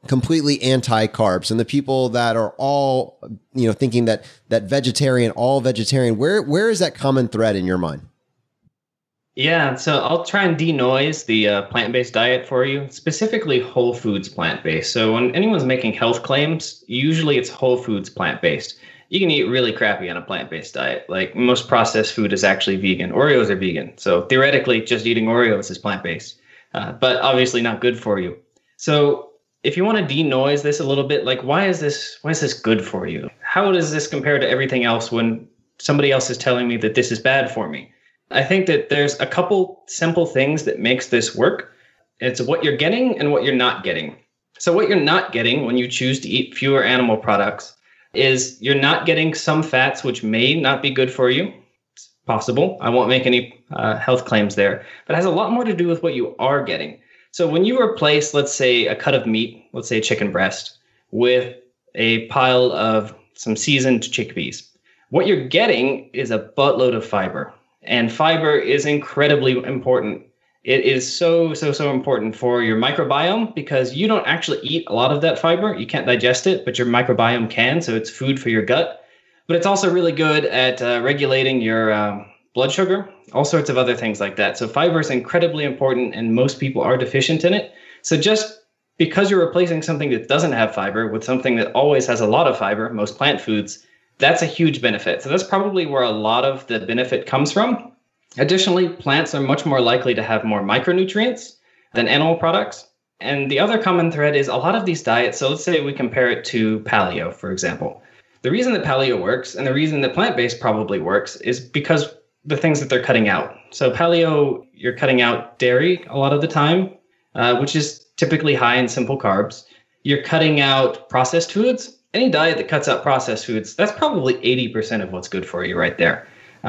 completely anti-carbs, and the people that are all, thinking that vegetarian, all vegetarian? Where is that common thread in your mind? Yeah, so I'll try and denoise the plant-based diet for you, specifically whole foods plant-based. So when anyone's making health claims, usually it's whole foods plant-based. You can eat really crappy on a plant-based diet. Like most processed food is actually vegan. Oreos are vegan. So theoretically, just eating Oreos is plant-based, but obviously not good for you. So if you want to denoise this a little bit, like why is this good for you? How does this compare to everything else when somebody else is telling me that this is bad for me? I think that there's a couple simple things that makes this work. It's what you're getting and what you're not getting. So what you're not getting when you choose to eat fewer animal products is you're not getting some fats which may not be good for you. It's possible. I won't make any health claims there, but it has a lot more to do with what you are getting. So when you replace, let's say, a cut of meat, let's say chicken breast, with a pile of some seasoned chickpeas, what you're getting is a buttload of fiber. And fiber is incredibly important. It is so important for your microbiome because you don't actually eat a lot of that fiber. You can't digest it, but your microbiome can. So it's food for your gut. But it's also really good at regulating your blood sugar, all sorts of other things like that. So fiber is incredibly important, and most people are deficient in it. So just because you're replacing something that doesn't have fiber with something that always has a lot of fiber, most plant foods, that's a huge benefit. So that's probably where a lot of the benefit comes from. Additionally, plants are much more likely to have more micronutrients than animal products. And the other common thread is a lot of these diets. So let's say we compare it to paleo, for example. The reason that paleo works and the reason that plant-based probably works is because the things that they're cutting out. So paleo, you're cutting out dairy a lot of the time, which is typically high in simple carbs. You're cutting out processed foods. Any diet that cuts out processed foods, that's probably 80% of what's good for you right there.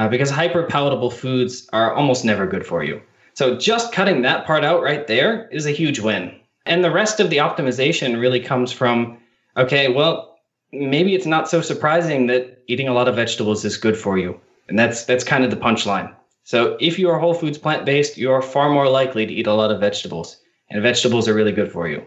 Because hyper palatable foods are almost never good for you. So just cutting that part out right there is a huge win. And the rest of the optimization really comes from, okay, well, maybe it's not so surprising that eating a lot of vegetables is good for you. And that's kind of the punchline. So if you are whole foods plant-based, you are far more likely to eat a lot of vegetables. And vegetables are really good for you.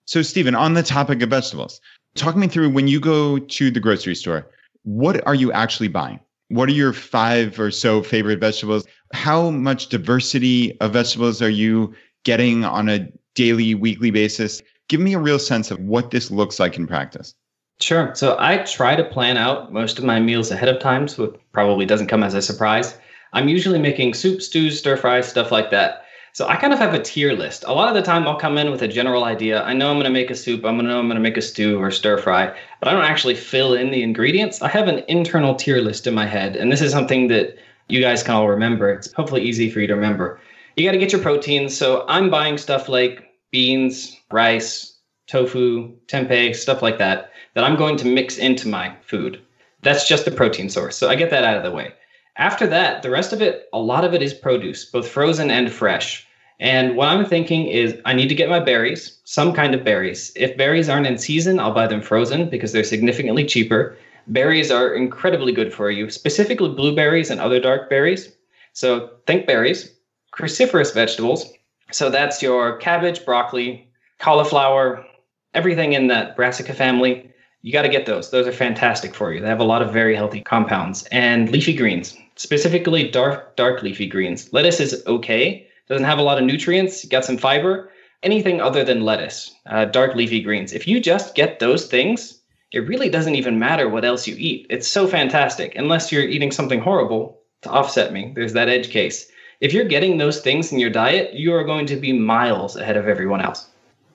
So Stephen, on the topic of vegetables, talk me through when you go to the grocery store, what are you actually buying? What are your 5 or so favorite vegetables? How much diversity of vegetables are you getting on a daily, weekly basis? Give me a real sense of what this looks like in practice. Sure. So I try to plan out most of my meals ahead of time, so it probably doesn't come as a surprise. I'm usually making soup, stews, stir fries, stuff like that. So I kind of have a tier list. A lot of the time I'll come in with a general idea. I know I'm going to make a soup. I'm going to make a stew or stir fry, but I don't actually fill in the ingredients. I have an internal tier list in my head. And this is something that you guys can all remember. It's hopefully easy for you to remember. You got to get your proteins. So I'm buying stuff like beans, rice, tofu, tempeh, stuff like that I'm going to mix into my food. That's just the protein source. So I get that out of the way. After that, the rest of it, a lot of it is produce, both frozen and fresh. And what I'm thinking is I need to get my berries, some kind of berries. If berries aren't in season, I'll buy them frozen because they're significantly cheaper. Berries are incredibly good for you, specifically blueberries and other dark berries. So think berries, cruciferous vegetables. So that's your cabbage, broccoli, cauliflower, everything in that brassica family. You got to get those. Those are fantastic for you. They have a lot of very healthy compounds. And leafy greens, specifically dark leafy greens. Lettuce is okay. Doesn't have a lot of nutrients. You got some fiber. Anything other than lettuce, dark leafy greens. If you just get those things, it really doesn't even matter what else you eat. It's so fantastic. Unless you're eating something horrible to offset me. There's that edge case. If you're getting those things in your diet, you are going to be miles ahead of everyone else.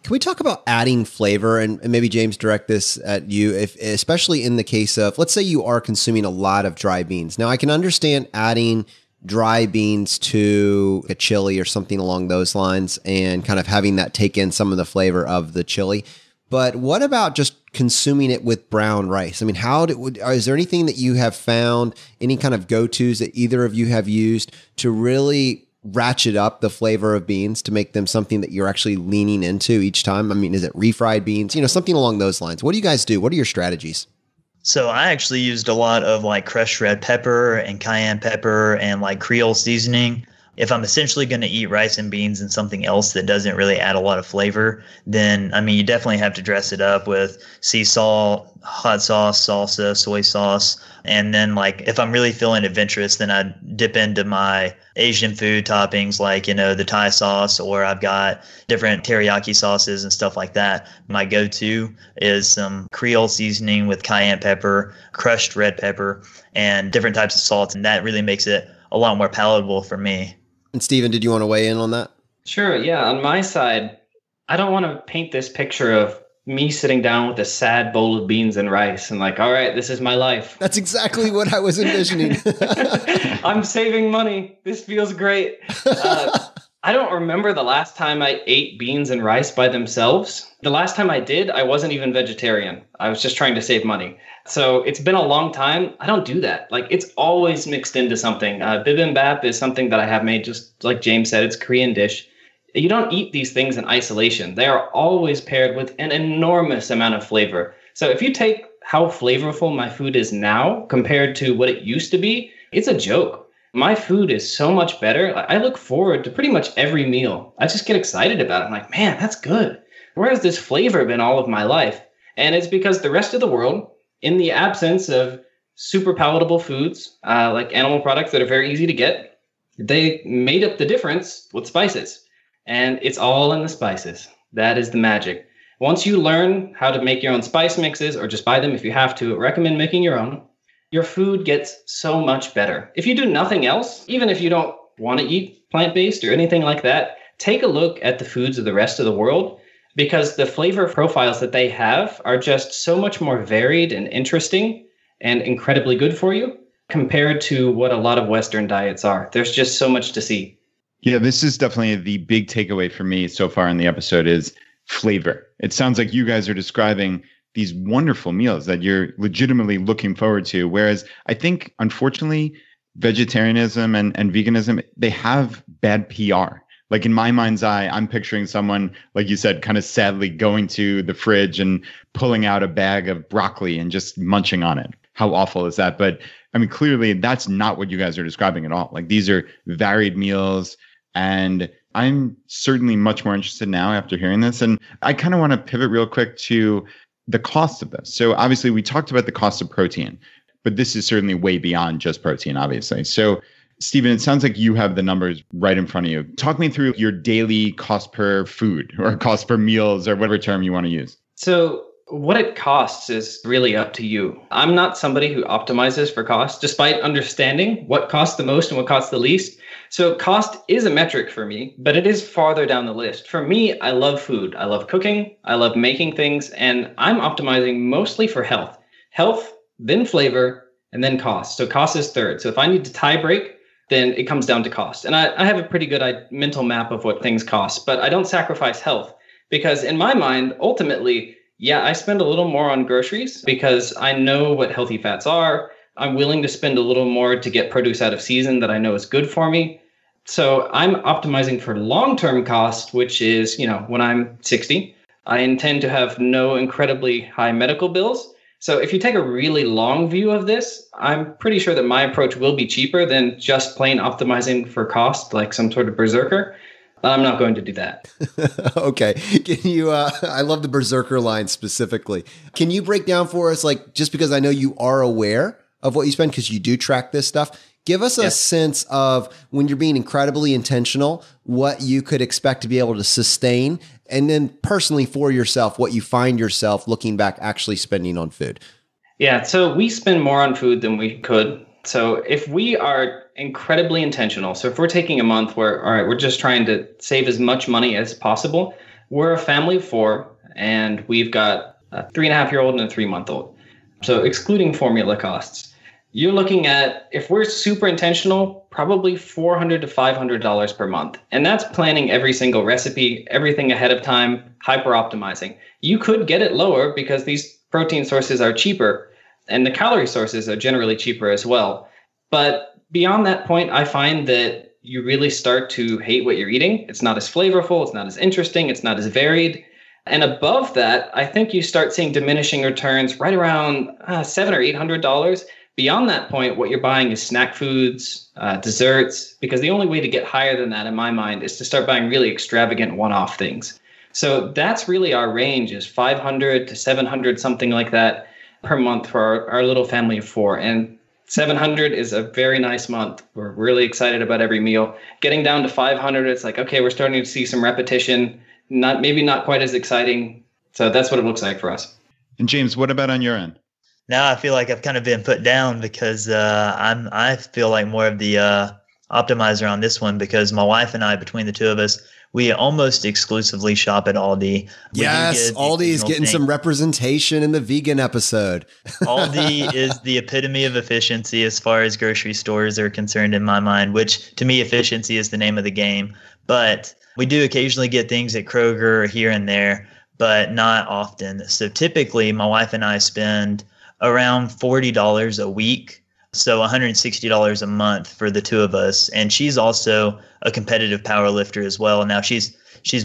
Can we talk about adding flavor, and maybe James, direct this at you, especially in the case of, let's say you are consuming a lot of dry beans. Now, I can understand adding dry beans to a chili or something along those lines and kind of having that take in some of the flavor of the chili. But what about just consuming it with brown rice? I mean, is there anything that you have found, any kind of go-tos that either of you have used to really ratchet up the flavor of beans to make them something that you're actually leaning into each time? I mean, is it refried beans? Something along those lines. What do you guys do? What are your strategies? So I actually used a lot of like crushed red pepper and cayenne pepper and like Creole seasoning. If I'm essentially going to eat rice and beans and something else that doesn't really add a lot of flavor, then, I mean, you definitely have to dress it up with sea salt, hot sauce, salsa, soy sauce. And then, like, if I'm really feeling adventurous, then I dip into my Asian food toppings, like, the Thai sauce, or I've got different teriyaki sauces and stuff like that. My go-to is some Creole seasoning with cayenne pepper, crushed red pepper, and different types of salts. And that really makes it a lot more palatable for me. And Stephen, did you want to weigh in on that? Sure. Yeah. On my side, I don't want to paint this picture of me sitting down with a sad bowl of beans and rice and like, all right, this is my life. That's exactly what I was envisioning. I'm saving money. This feels great. I don't remember the last time I ate beans and rice by themselves. The last time I did, I wasn't even vegetarian. I was just trying to save money. So it's been a long time. I don't do that. Like, it's always mixed into something. Bibimbap is something that I have made, just like James said, it's a Korean dish. You don't eat these things in isolation. They are always paired with an enormous amount of flavor. So if you take how flavorful my food is now compared to what it used to be, it's a joke. my food is so much better. I look forward to pretty much every meal. I just get excited about it. I'm like, man, that's good. Where has this flavor been all of my life? And it's because the rest of the world, in the absence of super palatable foods, like animal products that are very easy to get, they made up the difference with spices. And it's all in the spices. That is the magic. Once you learn how to make your own spice mixes, or just buy them if you have to, recommend making your own, your food gets so much better. If you do nothing else, even if you don't want to eat plant-based or anything like that, take a look at the foods of the rest of the world, because the flavor profiles that they have are just so much more varied and interesting and incredibly good for you compared to what a lot of Western diets are. There's just so much to see. Yeah, this is definitely the big takeaway for me so far in the episode is flavor. It sounds like you guys are describing these wonderful meals that you're legitimately looking forward to. Whereas I think, unfortunately, vegetarianism and veganism, they have bad PR. Like in my mind's eye, I'm picturing someone, like you said, kind of sadly going to the fridge and pulling out a bag of broccoli and just munching on it. How awful is that? But I mean, clearly that's not what you guys are describing at all. Like these are varied meals. And I'm certainly much more interested now after hearing this. And I kind of want to pivot real quick to the cost of this. So obviously we talked about the cost of protein, but this is certainly way beyond just protein, obviously. So Stephen, it sounds like you have the numbers right in front of you. Talk me through your daily cost per food or cost per meals or whatever term you want to use. So what it costs is really up to you. I'm not somebody who optimizes for cost, despite understanding what costs the most and what costs the least. So cost is a metric for me, but it is farther down the list. For me, I love food. I love cooking. I love making things. And I'm optimizing mostly for health. Health, then flavor, and then cost. So cost is third. So if I need to tie break, then it comes down to cost. And I have a pretty good mental map of what things cost, but I don't sacrifice health because in my mind, ultimately, yeah, I spend a little more on groceries because I know what healthy fats are. I'm willing to spend a little more to get produce out of season that I know is good for me. So I'm optimizing for long-term cost, which is, when I'm 60, I intend to have no incredibly high medical bills. So if you take a really long view of this, I'm pretty sure that my approach will be cheaper than just plain optimizing for cost, like some sort of berserker. I'm not going to do that. Okay. Can you, I love the berserker line specifically. Can you break down for us, like, just because I know you are aware of what you spend, because you do track this stuff, give us a sense of when you're being incredibly intentional, what you could expect to be able to sustain. And then personally for yourself, what you find yourself looking back actually spending on food. Yeah. So we spend more on food than we could. So if we are incredibly intentional, so if we're taking a month where, all right, we're just trying to save as much money as possible, we're a family of 4 and we've got a 3.5-year-old and a 3-month-old. So excluding formula costs, you're looking at, if we're super intentional, probably $400 to $500 per month. And that's planning every single recipe, everything ahead of time, hyper optimizing. You could get it lower because these protein sources are cheaper and the calorie sources are generally cheaper as well. But beyond that point, I find that you really start to hate what you're eating. It's not as flavorful. It's not as interesting. It's not as varied. And above that, I think you start seeing diminishing returns right around $700 or $800. Beyond that point, what you're buying is snack foods, desserts, because the only way to get higher than that, in my mind, is to start buying really extravagant one-off things. So that's really our range, is $500 to $700, something like that per month for our little family of 4. And $700 is a very nice month. We're really excited about every meal. Getting down to $500, it's like, okay, we're starting to see some repetition, maybe not quite as exciting. So that's what it looks like for us. And James, what about on your end? Now I feel like I've kind of been put down because I feel like more of the optimizer on this one, because my wife and I, between the two of us, we almost exclusively shop at Aldi. Yes, Aldi is getting some representation in the vegan episode. Aldi is the epitome of efficiency as far as grocery stores are concerned in my mind, which to me, efficiency is the name of the game. But we do occasionally get things at Kroger or here and there, but not often. So typically my wife and I spend around $40 a week. So $160 a month for the two of us. And she's also a competitive power lifter as well. Now she's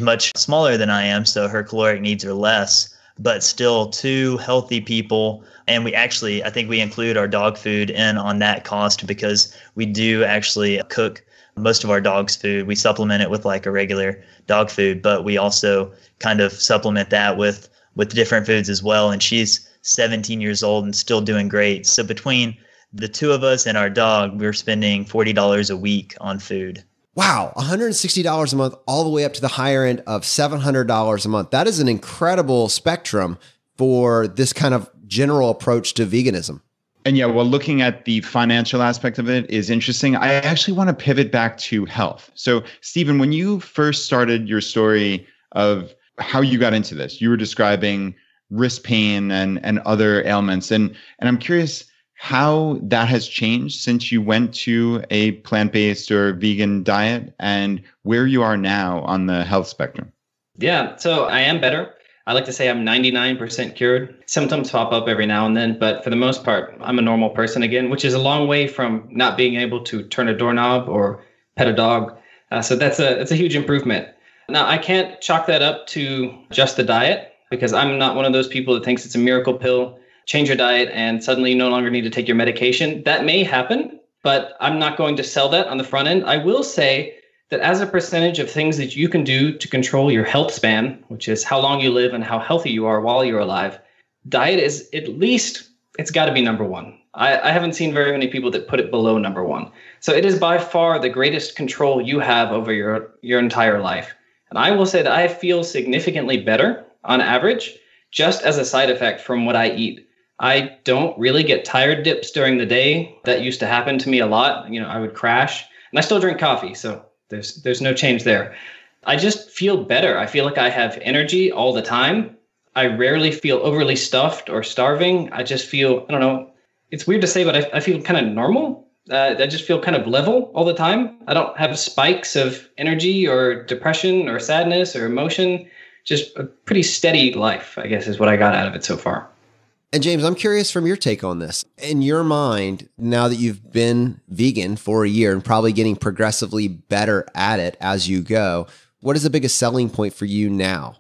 much smaller than I am, so her caloric needs are less. but still two healthy people. And I think we include our dog food in on that cost because we do actually cook most of our dog's food. We supplement it with like a regular dog food, but we also kind of supplement that with different foods as well. And she's 17 years old and still doing great. So between the two of us and our dog, we're spending $40 a week on food. Wow, $160 a month, all the way up to the higher end of $700 a month. That is an incredible spectrum for this kind of general approach to veganism. And yeah, well, looking at the financial aspect of it is interesting. I actually want to pivot back to health. So, Stephen, when you first started your story of how you got into this, you were describing wrist pain and other ailments. And I'm curious how that has changed since you went to a plant-based or vegan diet and where you are now on the health spectrum. Yeah, so I am better. I like to say I'm 99% cured. Symptoms pop up every now and then, but for the most part, I'm a normal person again, which is a long way from not being able to turn a doorknob or pet a dog. So that's a huge improvement. Now, I can't chalk that up to just the diet because I'm not one of those people that thinks it's a miracle pill. Change your diet and suddenly you no longer need to take your medication. That may happen, but I'm not going to sell that on the front end. I will say that as a percentage of things that you can do to control your health span, which is how long you live and how healthy you are while you're alive, diet is at least, it's got to be number one. I haven't seen very many people that put it below number one. So it is by far the greatest control you have over your entire life. And I will say that I feel significantly better on average, just as a side effect from what I eat. I don't really get tired dips during the day. That used to happen to me a lot. I would crash, and I still drink coffee. So there's no change there. I just feel better. I feel like I have energy all the time. I rarely feel overly stuffed or starving. I just feel, I don't know, it's weird to say, but I feel kind of normal. I just feel kind of level all the time. I don't have spikes of energy or depression or sadness or emotion. Just a pretty steady life, I guess, is what I got out of it so far. And James, I'm curious from your take on this. In your mind, now that you've been vegan for a year and probably getting progressively better at it as you go, what is the biggest selling point for you now?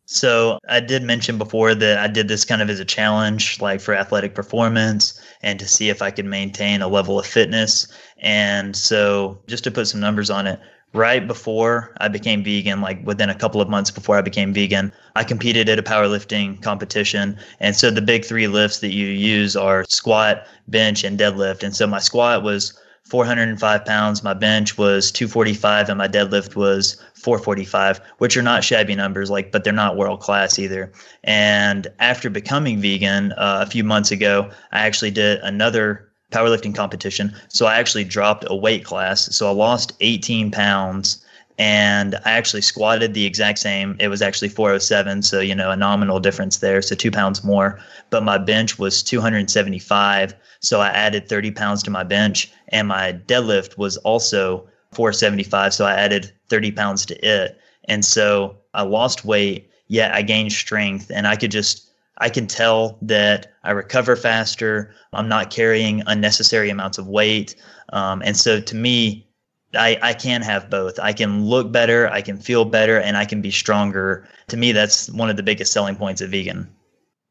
So I did mention before that I did this kind of as a challenge, like for athletic performance and to see if I could maintain a level of fitness. And so just to put some numbers on it, right before I became vegan, like within a couple of months before I became vegan, I competed at a powerlifting competition. And so the big three lifts that you use are squat, bench, and deadlift. And so my squat was 405 pounds, my bench was 245, and my deadlift was 445, which are not shabby numbers, but they're not world class either. And after becoming vegan a few months ago, I actually did another powerlifting competition. So I actually dropped a weight class. So I lost 18 pounds and I actually squatted the exact same. It was actually 407. So, a nominal difference there. So 2 pounds more, but my bench was 275. So I added 30 pounds to my bench, and my deadlift was also 475. So I added 30 pounds to it. And so I lost weight, yet I gained strength, and I can tell that I recover faster. I'm not carrying unnecessary amounts of weight. And so to me, I can have both. I can look better, I can feel better, and I can be stronger. To me, that's one of the biggest selling points of vegan.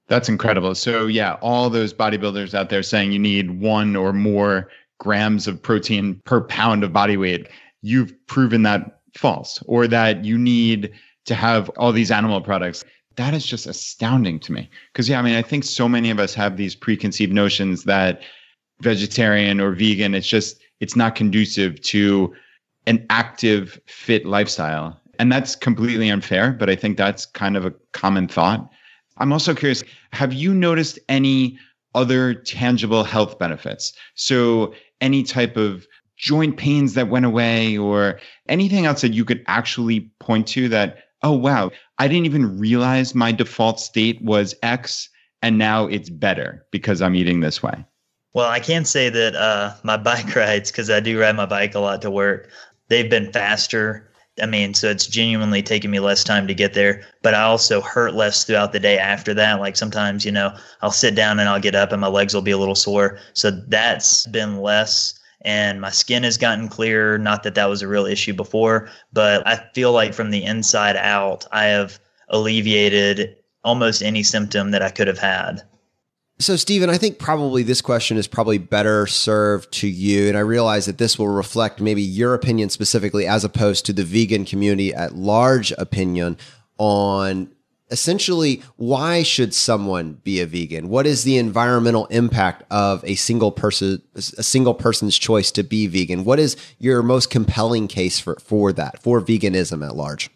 That's incredible. So yeah, all those bodybuilders out there saying you need 1 or more grams of protein per pound of body weight, you've proven that false, or that you need to have all these animal products. That is just astounding to me. Because I think so many of us have these preconceived notions that vegetarian or vegan, it's not conducive to an active, fit lifestyle. And that's completely unfair, but I think that's kind of a common thought. I'm also curious, have you noticed any other tangible health benefits? So any type of joint pains that went away, or anything else that you could actually point to that, oh, wow, I didn't even realize my default state was X, and now it's better because I'm eating this way? Well, I can say that my bike rides, because I do ride my bike a lot to work, they've been faster. So it's genuinely taking me less time to get there, but I also hurt less throughout the day after that. Like sometimes, I'll sit down and I'll get up and my legs will be a little sore. So that's been less, and my skin has gotten clearer. Not that that was a real issue before, but I feel like from the inside out, I have alleviated almost any symptom that I could have had. So, Stephen, I think probably this question is probably better served to you. And I realize that this will reflect maybe your opinion specifically as opposed to the vegan community at large opinion on essentially why should someone be a vegan? What is the environmental impact of a single person's choice to be vegan? What is your most compelling case for that, for veganism at large?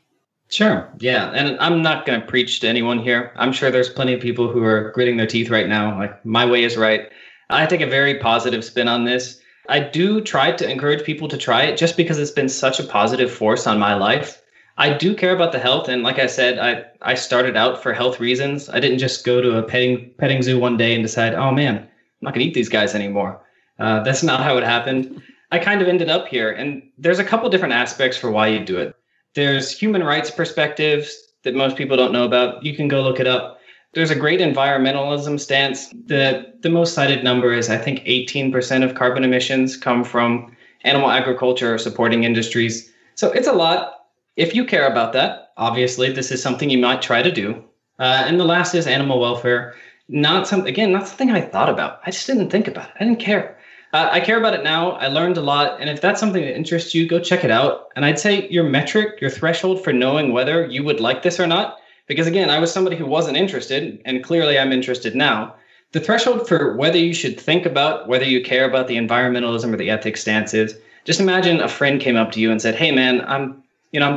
Sure. Yeah. And I'm not going to preach to anyone here. I'm sure there's plenty of people who are gritting their teeth right now. Like, my way is right. I take a very positive spin on this. I do try to encourage people to try it just because it's been such a positive force on my life. I do care about the health. And like I said, I started out for health reasons. I didn't just go to a petting zoo one day and decide, oh man, I'm not going to eat these guys anymore. That's not how it happened. I kind of ended up here. And there's a couple different aspects for why you do it. There's human rights perspectives that most people don't know about. You can go look it up. There's a great environmentalism stance. The most cited number is, I think, 18% of carbon emissions come from animal agriculture or supporting industries. So it's a lot. If you care about that, obviously, this is something you might try to do. And the last is animal welfare. Not something I thought about. I just didn't think about it. I didn't care. I care about it now. I learned a lot. And if that's something that interests you, go check it out. And I'd say your metric, your threshold for knowing whether you would like this or not, because again, I was somebody who wasn't interested, and clearly I'm interested now. The threshold for whether you should think about whether you care about the environmentalism or the ethics stances, just imagine a friend came up to you and said, hey man, I'm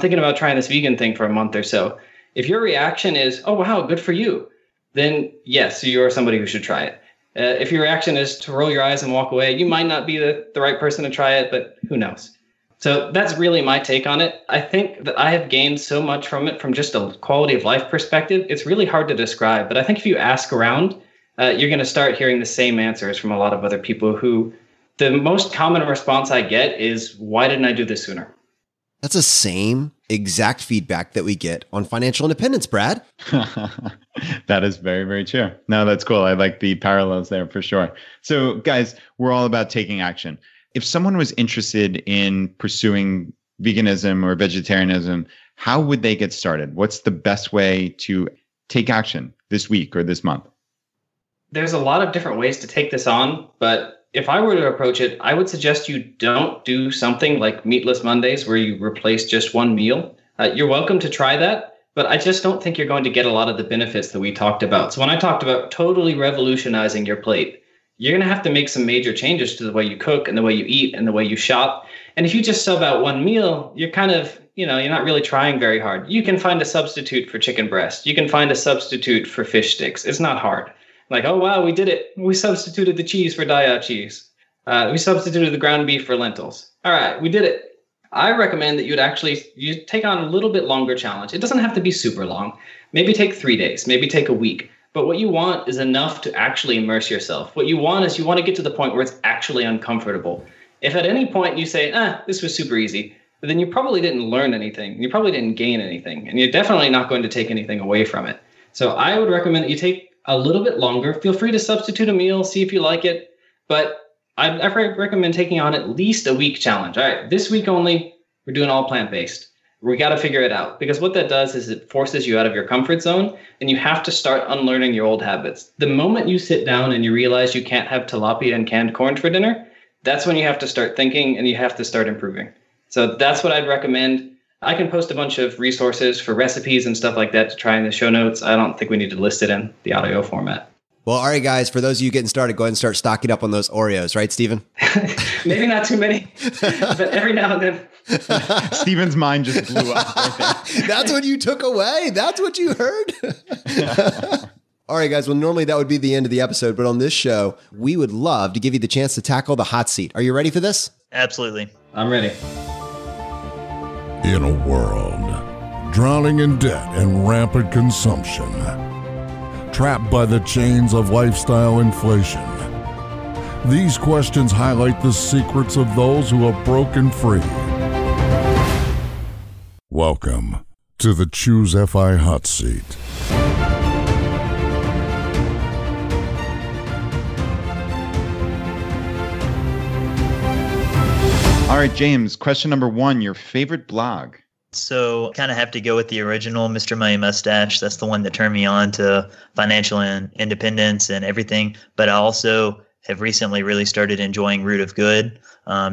thinking about trying this vegan thing for a month or so. If your reaction is, oh wow, good for you, then yes, you're somebody who should try it. If your reaction is to roll your eyes and walk away, you might not be the right person to try it, but who knows? So that's really my take on it. I think that I have gained so much from it from just a quality of life perspective. It's really hard to describe, but I think if you ask around, you're going to start hearing the same answers from a lot of other people who the most common response I get is, why didn't I do this sooner? That's the same exact feedback that we get on financial independence, Brad. That is very, very true. No, that's cool. I like the parallels there for sure. So guys, we're all about taking action. If someone was interested in pursuing veganism or vegetarianism, how would they get started? What's the best way to take action this week or this month? There's a lot of different ways to take this on, but if I were to approach it, I would suggest you don't do something like Meatless Mondays where you replace just one meal. You're welcome to try that, but I just don't think you're going to get a lot of the benefits that we talked about. So when I talked about totally revolutionizing your plate, you're going to have to make some major changes to the way you cook and the way you eat and the way you shop. And if you just sub out one meal, you're kind of, you're not really trying very hard. You can find a substitute for chicken breast. You can find a substitute for fish sticks. It's not hard. Like, oh, wow, we did it. We substituted the cheese for Daiya cheese. We substituted the ground beef for lentils. All right, we did it. I recommend that you take on a little bit longer challenge. It doesn't have to be super long. Maybe take 3 days, maybe take a week. But what you want is enough to actually immerse yourself. What you want is you want to get to the point where it's actually uncomfortable. If at any point you say, this was super easy, then you probably didn't learn anything. You probably didn't gain anything. And you're definitely not going to take anything away from it. So I would recommend that you take a little bit longer. Feel free to substitute a meal, see if you like it. But I recommend taking on at least a week challenge. All right, this week only, we're doing all plant-based. We got to figure it out, because what that does is it forces you out of your comfort zone, and you have to start unlearning your old habits. The moment you sit down and you realize you can't have tilapia and canned corn for dinner, that's when you have to start thinking and you have to start improving. So that's what I'd recommend. I can post a bunch of resources for recipes and stuff like that to try in the show notes. I don't think we need to list it in the audio format. Well, all right, guys, for those of you getting started, go ahead and start stocking up on those Oreos, right, Stephen? Maybe not too many, but every now and then. Stephen's mind just blew up. That's what you took away. That's what you heard. All right, guys. Well, normally that would be the end of the episode, but on this show, we would love to give you the chance to tackle the hot seat. Are you ready for this? Absolutely. I'm ready. In a world drowning in debt and rampant consumption, trapped by the chains of lifestyle inflation, these questions highlight the secrets of those who have broken free. Welcome to the Choose FI Hot Seat. All right, James, question number 1, your favorite blog. So kind of have to go with the original Mr. Money Mustache. That's the one that turned me on to financial independence and everything. But I also have recently really started enjoying Root of Good.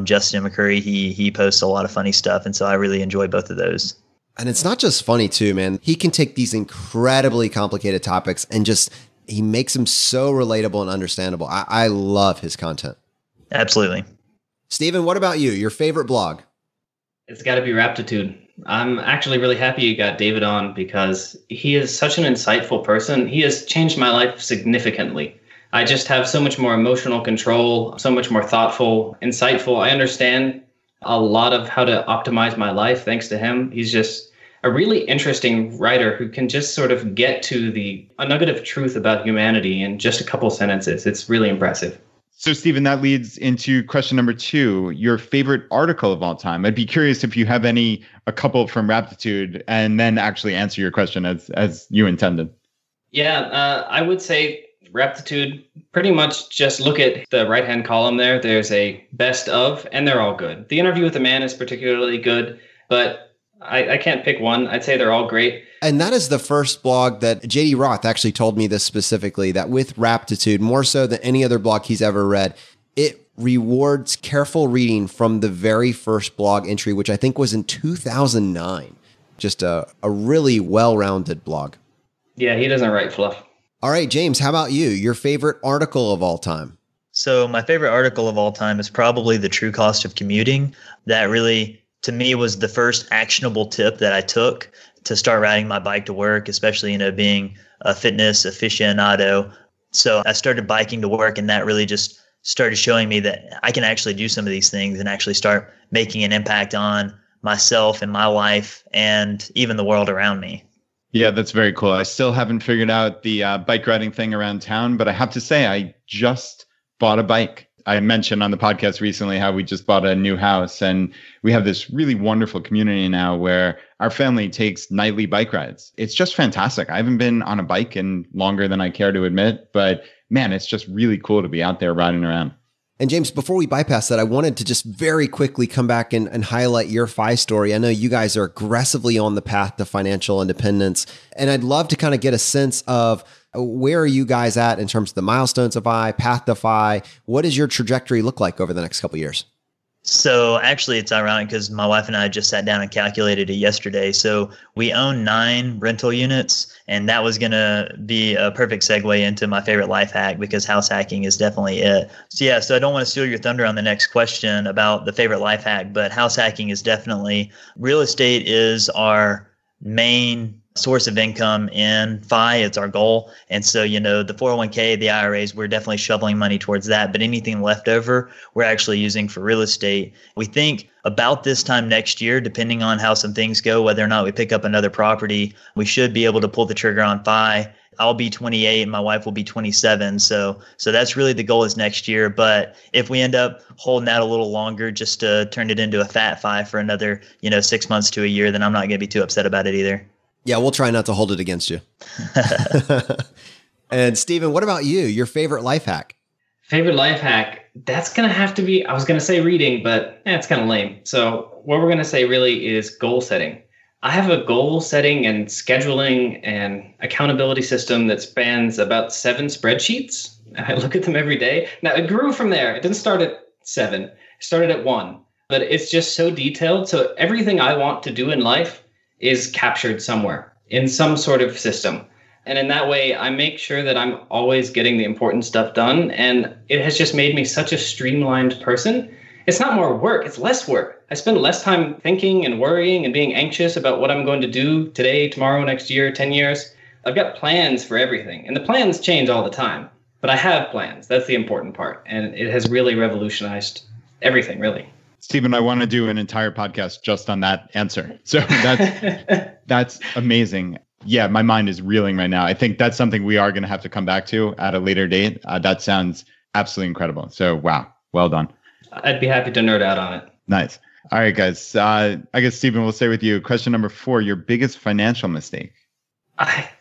Justin McCurry, he posts a lot of funny stuff. And so I really enjoy both of those. And it's not just funny too, man. He can take these incredibly complicated topics and he makes them so relatable and understandable. I love his content. Absolutely. Stephen, what about you? Your favorite blog? It's got to be Raptitude. I'm actually really happy you got David on because he is such an insightful person. He has changed my life significantly. I just have so much more emotional control, so much more thoughtful, insightful. I understand a lot of how to optimize my life thanks to him. He's just a really interesting writer who can just sort of get to a nugget of truth about humanity in just a couple sentences. It's really impressive. So, Stephen, that leads into question number 2, your favorite article of all time. I'd be curious if you have a couple from Raptitude, and then actually answer your question as you intended. Yeah, I would say Raptitude, pretty much just look at the right-hand column there. There's a best of, and they're all good. The interview with the man is particularly good, but I can't pick one. I'd say they're all great. And that is the first blog that JD Roth actually told me this specifically, that with Raptitude, more so than any other blog he's ever read, it rewards careful reading from the very first blog entry, which I think was in 2009. Just a really well-rounded blog. Yeah, he doesn't write fluff. All right, James, how about you? Your favorite article of all time? So my favorite article of all time is probably The True Cost of Commuting. That really, to me, was the first actionable tip that I took to start riding my bike to work, especially, being a fitness aficionado. So I started biking to work, and that really just started showing me that I can actually do some of these things and actually start making an impact on myself and my life and even the world around me. Yeah, that's very cool. I still haven't figured out the bike riding thing around town, but I have to say, I just bought a bike. I mentioned on the podcast recently how we just bought a new house, and we have this really wonderful community now where our family takes nightly bike rides. It's just fantastic. I haven't been on a bike in longer than I care to admit, but man, it's just really cool to be out there riding around. And James, before we bypass that, I wanted to just very quickly come back and highlight your FI story. I know you guys are aggressively on the path to financial independence, and I'd love to kind of get a sense of where are you guys at in terms of the milestones of FI, path to FI? What does your trajectory look like over the next couple of years? So actually, it's ironic because my wife and I just sat down and calculated it yesterday. So we own 9 rental units, and that was going to be a perfect segue into my favorite life hack because house hacking is definitely it. So I don't want to steal your thunder on the next question about the favorite life hack, but house hacking is definitely, real estate is our main source of income in FI. It's our goal. And so, the 401k, the IRAs, we're definitely shoveling money towards that. But anything left over, we're actually using for real estate. We think about this time next year, depending on how some things go, whether or not we pick up another property, we should be able to pull the trigger on FI. I'll be 28 and my wife will be 27. So that's really the goal is next year. But if we end up holding out a little longer just to turn it into a fat FI for another, 6 months to a year, then I'm not going to be too upset about it either. Yeah, we'll try not to hold it against you. And Stephen, what about you? Your favorite life hack? Favorite life hack? That's going to have to be, I was going to say reading, but it's kind of lame. So what we're going to say really is goal setting. I have a goal setting and scheduling and accountability system that spans about 7 spreadsheets. I look at them every day. Now, it grew from there. It didn't start at 7. It started at 1. But it's just so detailed. So everything I want to do in life is captured somewhere in some sort of system. And in that way, I make sure that I'm always getting the important stuff done. And it has just made me such a streamlined person. It's not more work, it's less work. I spend less time thinking and worrying and being anxious about what I'm going to do today, tomorrow, next year, 10 years. I've got plans for everything. And the plans change all the time. But I have plans. That's the important part. And it has really revolutionized everything, really. Stephen, I want to do an entire podcast just on that answer. So that's amazing. Yeah, my mind is reeling right now. I think that's something we are going to have to come back to at a later date. That sounds absolutely incredible. So, wow, well done. I'd be happy to nerd out on it. Nice. All right, guys. I guess, Stephen, we'll stay with you. Question number 4, your biggest financial mistake.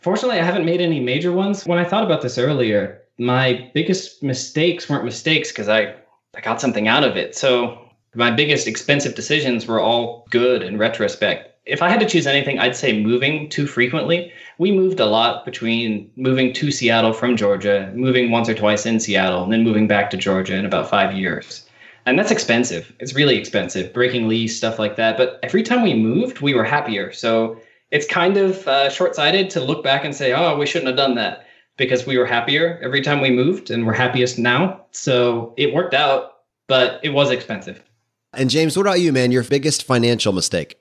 Fortunately, I haven't made any major ones. When I thought about this earlier, my biggest mistakes weren't mistakes because I got something out of it. So my biggest expensive decisions were all good in retrospect. if I had to choose anything, I'd say moving too frequently. We moved a lot between moving to Seattle from Georgia, moving once or twice in Seattle, and then moving back to Georgia in about 5 years. And that's expensive. It's really expensive, breaking lease, stuff like that. But every time we moved, we were happier. So it's kind of short-sighted to look back and say, oh, we shouldn't have done that, because we were happier every time we moved and we're happiest now. So it worked out, but it was expensive. And James, what about you, man? Your biggest financial mistake?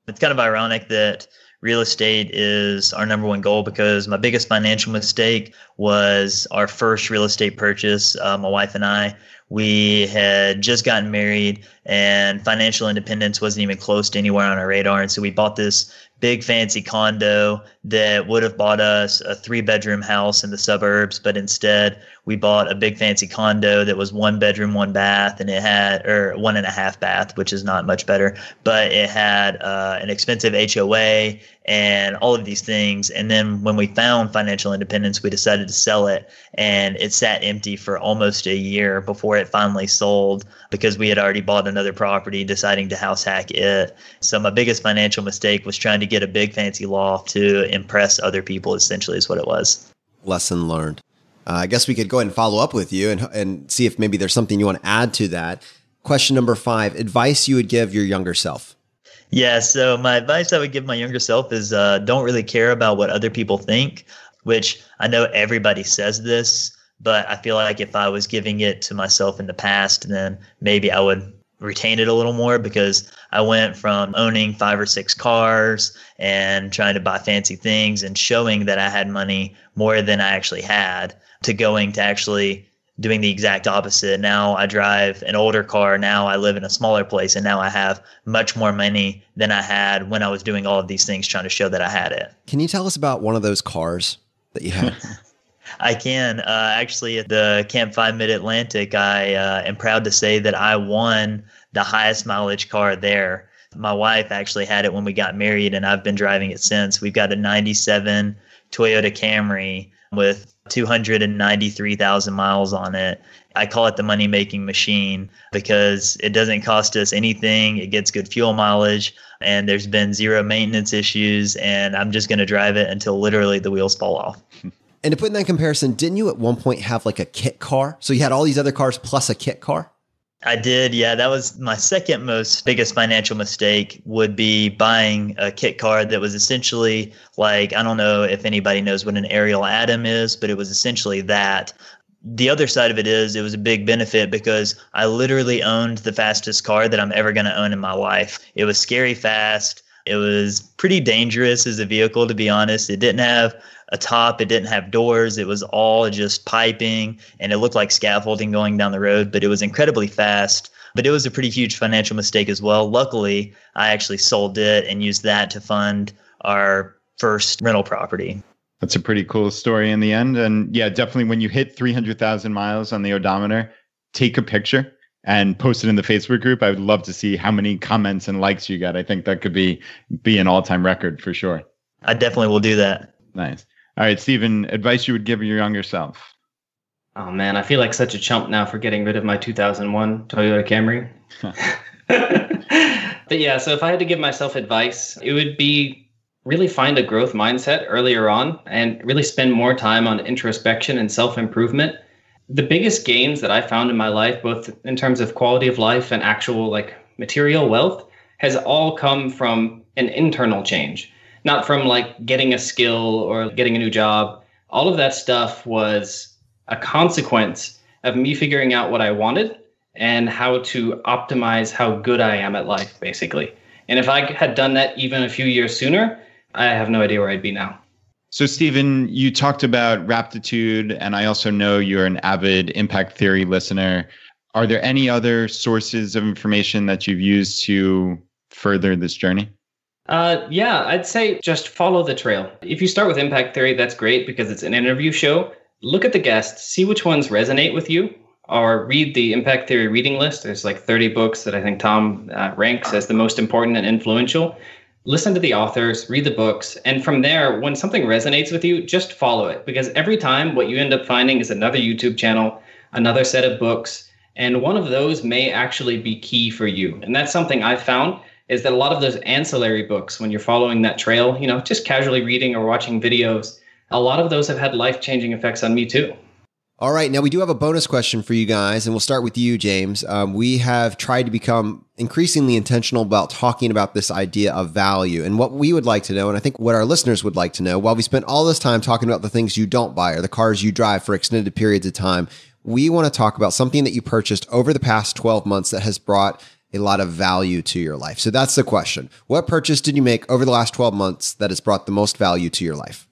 It's kind of ironic that real estate is our number one goal, because my biggest financial mistake was our first real estate purchase. My wife and I, we had just gotten married, and financial independence wasn't even close to anywhere on our radar. And so we bought this big fancy condo that would have bought us a 3-bedroom house in the suburbs, but instead we bought a big fancy condo that was 1 bedroom, 1 bath, and it had, or 1.5 bath, which is not much better, but it had an expensive HOA and all of these things. And then when we found financial independence, we decided to sell it, and it sat empty for almost a year before it finally sold, because we had already bought another property, deciding to house hack it. So my biggest financial mistake was trying to get a big fancy loft to impress other people, essentially, is what it was. Lesson learned. I guess we could go ahead and follow up with you and see if maybe there's something you want to add to that. Question number 5, advice you would give your younger self. Yeah, so my advice I would give my younger self is don't really care about what other people think, which I know everybody says this, but I feel like if I was giving it to myself in the past, then maybe I would retain it a little more, because I went from owning 5 or 6 cars and trying to buy fancy things and showing that I had money more than I actually had, to going to actually doing the exact opposite. Now I drive an older car. Now I live in a smaller place, and now I have much more money than I had when I was doing all of these things, trying to show that I had it. Can you tell us about one of those cars that you had? I can. Actually, at the Camp 5 Mid-Atlantic, I am proud to say that I won the highest mileage car there. My wife actually had it when we got married, and I've been driving it since. We've got a 97 Toyota Camry with 293,000 miles on it. I call it the money-making machine, because it doesn't cost us anything. It gets good fuel mileage, and there's been 0 maintenance issues, and I'm just going to drive it until literally the wheels fall off. And to put in that comparison, didn't you at one point have like a kit car? So you had all these other cars plus a kit car? I did, yeah. That was my second most biggest financial mistake, would be buying a kit car that was essentially like, I don't know if anybody knows what an aerial atom is, but it was essentially that. The other side of it is, it was a big benefit, because I literally owned the fastest car that I'm ever going to own in my life. It was scary fast. It was pretty dangerous as a vehicle, to be honest. It didn't have a top. It didn't have doors. It was all just piping, and it looked like scaffolding going down the road, but it was incredibly fast. But it was a pretty huge financial mistake as well. Luckily, I actually sold it and used that to fund our first rental property. That's a pretty cool story in the end. And yeah, definitely when you hit 300,000 miles on the odometer, take a picture and post it in the Facebook group. I would love to see how many comments and likes you got. I think that could be an all-time record for sure. I definitely will do that. Nice. All right, Stephen, advice you would give your younger self? Oh man, I feel like such a chump now for getting rid of my 2001 Toyota Camry. But yeah, so if I had to give myself advice, it would be really find a growth mindset earlier on and really spend more time on introspection and self-improvement. The biggest gains that I found in my life, both in terms of quality of life and actual like material wealth, has all come from an internal change, not from like getting a skill or getting a new job. All of that stuff was a consequence of me figuring out what I wanted and how to optimize how good I am at life, basically. And if I had done that even a few years sooner, I have no idea where I'd be now. So, Stephen, you talked about Raptitude, and I also know you're an avid impact theory listener. Are there any other sources of information that you've used to further this journey? Yeah, I'd say just follow the trail. If you start with impact theory, that's great because it's an interview show. Look at the guests, see which ones resonate with you, or read the impact theory reading list. There's like 30 books that I think Tom ranks as the most important and influential. Listen to the authors, read the books, and from there, when something resonates with you, just follow it. Because every time what you end up finding is another YouTube channel, another set of books, and one of those may actually be key for you. And that's something I've found is that a lot of those ancillary books, when you're following that trail, just casually reading or watching videos, a lot of those have had life-changing effects on me too. All right. Now, we do have a bonus question for you guys, and we'll start with you, James. We have tried to become increasingly intentional about talking about this idea of value. And what we would like to know, and I think what our listeners would like to know, while we spent all this time talking about the things you don't buy or the cars you drive for extended periods of time, we want to talk about something that you purchased over the past 12 months that has brought a lot of value to your life. So that's the question. What purchase did you make over the last 12 months that has brought the most value to your life?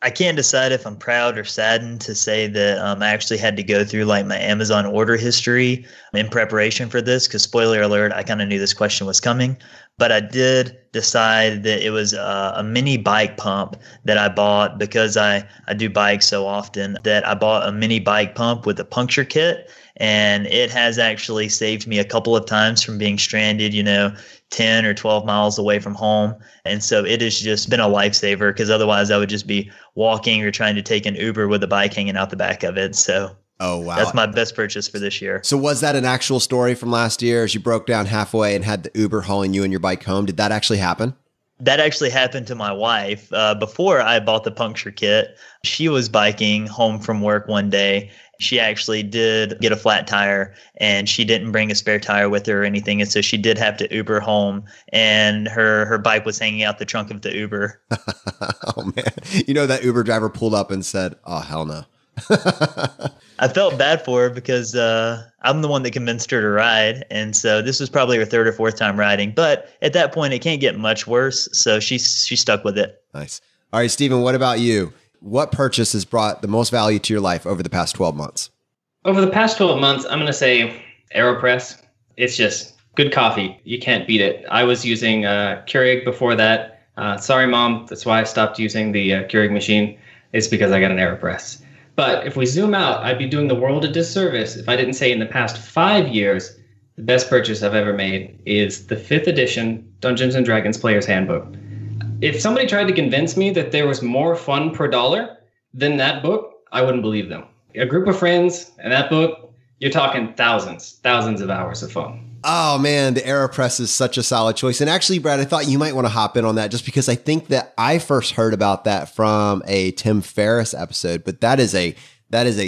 I can't decide if I'm proud or saddened to say that I actually had to go through like my Amazon order history in preparation for this, because spoiler alert, I kind of knew this question was coming. But I did decide that it was a mini bike pump that I bought because I do bikes so often, that I bought a mini bike pump with a puncture kit. And it has actually saved me a couple of times from being stranded, 10 or 12 miles away from home. And so it has just been a lifesaver, because otherwise I would just be walking or trying to take an Uber with a bike hanging out the back of it. So oh, wow. That's my best purchase for this year. So was that an actual story from last year as you broke down halfway and had the Uber hauling you and your bike home? Did that actually happen? That actually happened to my wife. Before I bought the puncture kit, she was biking home from work one day. She actually did get a flat tire, and she didn't bring a spare tire with her or anything. And so she did have to Uber home, and her bike was hanging out the trunk of the Uber. Oh, man. That Uber driver pulled up and said, oh, hell no. I felt bad for her because I'm the one that convinced her to ride. And so this was probably her third or fourth time riding. But at that point, it can't get much worse. So she stuck with it. Nice. All right, Stephen, what about you? What purchase has brought the most value to your life over the past 12 months? Over the past 12 months, I'm going to say AeroPress. It's just good coffee. You can't beat it. I was using Keurig before that. Sorry, Mom. That's why I stopped using the Keurig machine. It's because I got an AeroPress. But if we zoom out, I'd be doing the world a disservice if I didn't say in the past 5 years, the best purchase I've ever made is the 5th edition Dungeons & Dragons Player's Handbook. If somebody tried to convince me that there was more fun per dollar than that book, I wouldn't believe them. A group of friends and that book, you're talking thousands of hours of fun. Oh, man, the AeroPress is such a solid choice. And actually, Brad, I thought you might want to hop in on that just because I think that I first heard about that from a Tim Ferriss episode. But that is a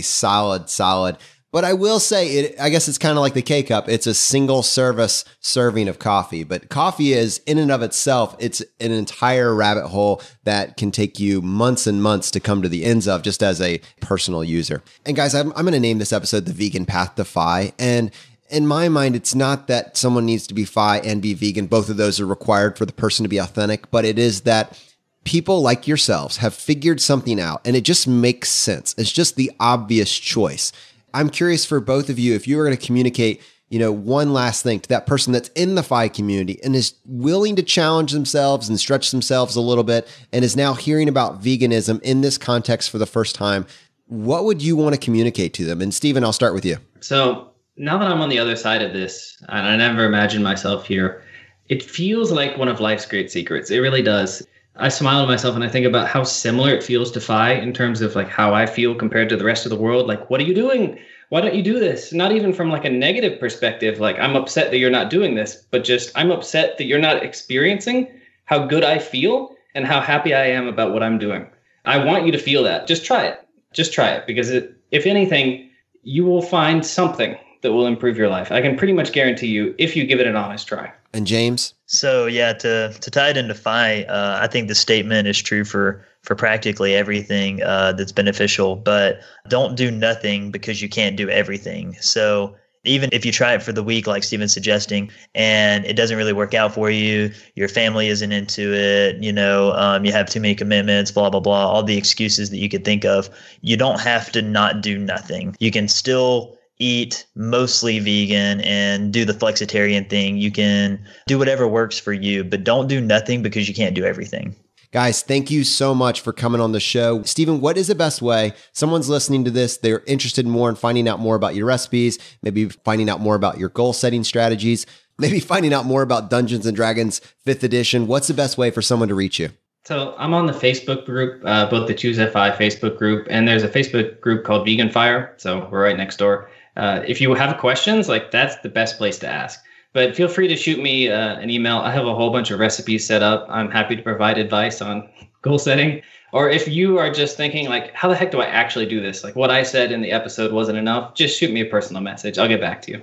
solid. But I will say, I guess it's kind of like the K-Cup. It's a single service serving of coffee. But coffee is, in and of itself, it's an entire rabbit hole that can take you months and months to come to the ends of just as a personal user. And guys, I'm going to name this episode The Vegan Path to FI. And in my mind, it's not that someone needs to be FI and be vegan. Both of those are required for the person to be authentic. But it is that people like yourselves have figured something out and it just makes sense. It's just the obvious choice. I'm curious for both of you, if you were going to communicate, one last thing to that person that's in the FI community and is willing to challenge themselves and stretch themselves a little bit and is now hearing about veganism in this context for the first time, what would you want to communicate to them? And Stephen, I'll start with you. So now that I'm on the other side of this, and I never imagined myself here, it feels like one of life's great secrets. It really does. I smile to myself and I think about how similar it feels to FI in terms of like how I feel compared to the rest of the world. Like, what are you doing? Why don't you do this? Not even from like a negative perspective. Like, I'm upset that you're not doing this, but just I'm upset that you're not experiencing how good I feel and how happy I am about what I'm doing. I want you to feel that. Just try it. Just try it. Because if anything, you will find something that will improve your life. I can pretty much guarantee you if you give it an honest try. And James? So yeah, to tie it into FI, I think the statement is true for practically everything that's beneficial, but don't do nothing because you can't do everything. So even if you try it for the week, like Stephen's suggesting, and it doesn't really work out for you, your family isn't into it, you have too many commitments, blah, blah, blah, all the excuses that you could think of, you don't have to not do nothing. You can still eat mostly vegan and do the flexitarian thing. You can do whatever works for you, but don't do nothing because you can't do everything. Guys, thank you so much for coming on the show. Stephen, what is the best way? Someone's listening to this, they're interested more in finding out more about your recipes, maybe finding out more about your goal setting strategies, maybe finding out more about Dungeons & Dragons 5th edition. What's the best way for someone to reach you? So I'm on the Facebook group, both the Choose FI Facebook group, and there's a Facebook group called Vegan Fire. So we're right next door. If you have questions, like that's the best place to ask. But feel free to shoot me an email. I have a whole bunch of recipes set up. I'm happy to provide advice on goal setting. Or if you are just thinking like, how the heck do I actually do this? Like what I said in the episode wasn't enough. Just shoot me a personal message. I'll get back to you.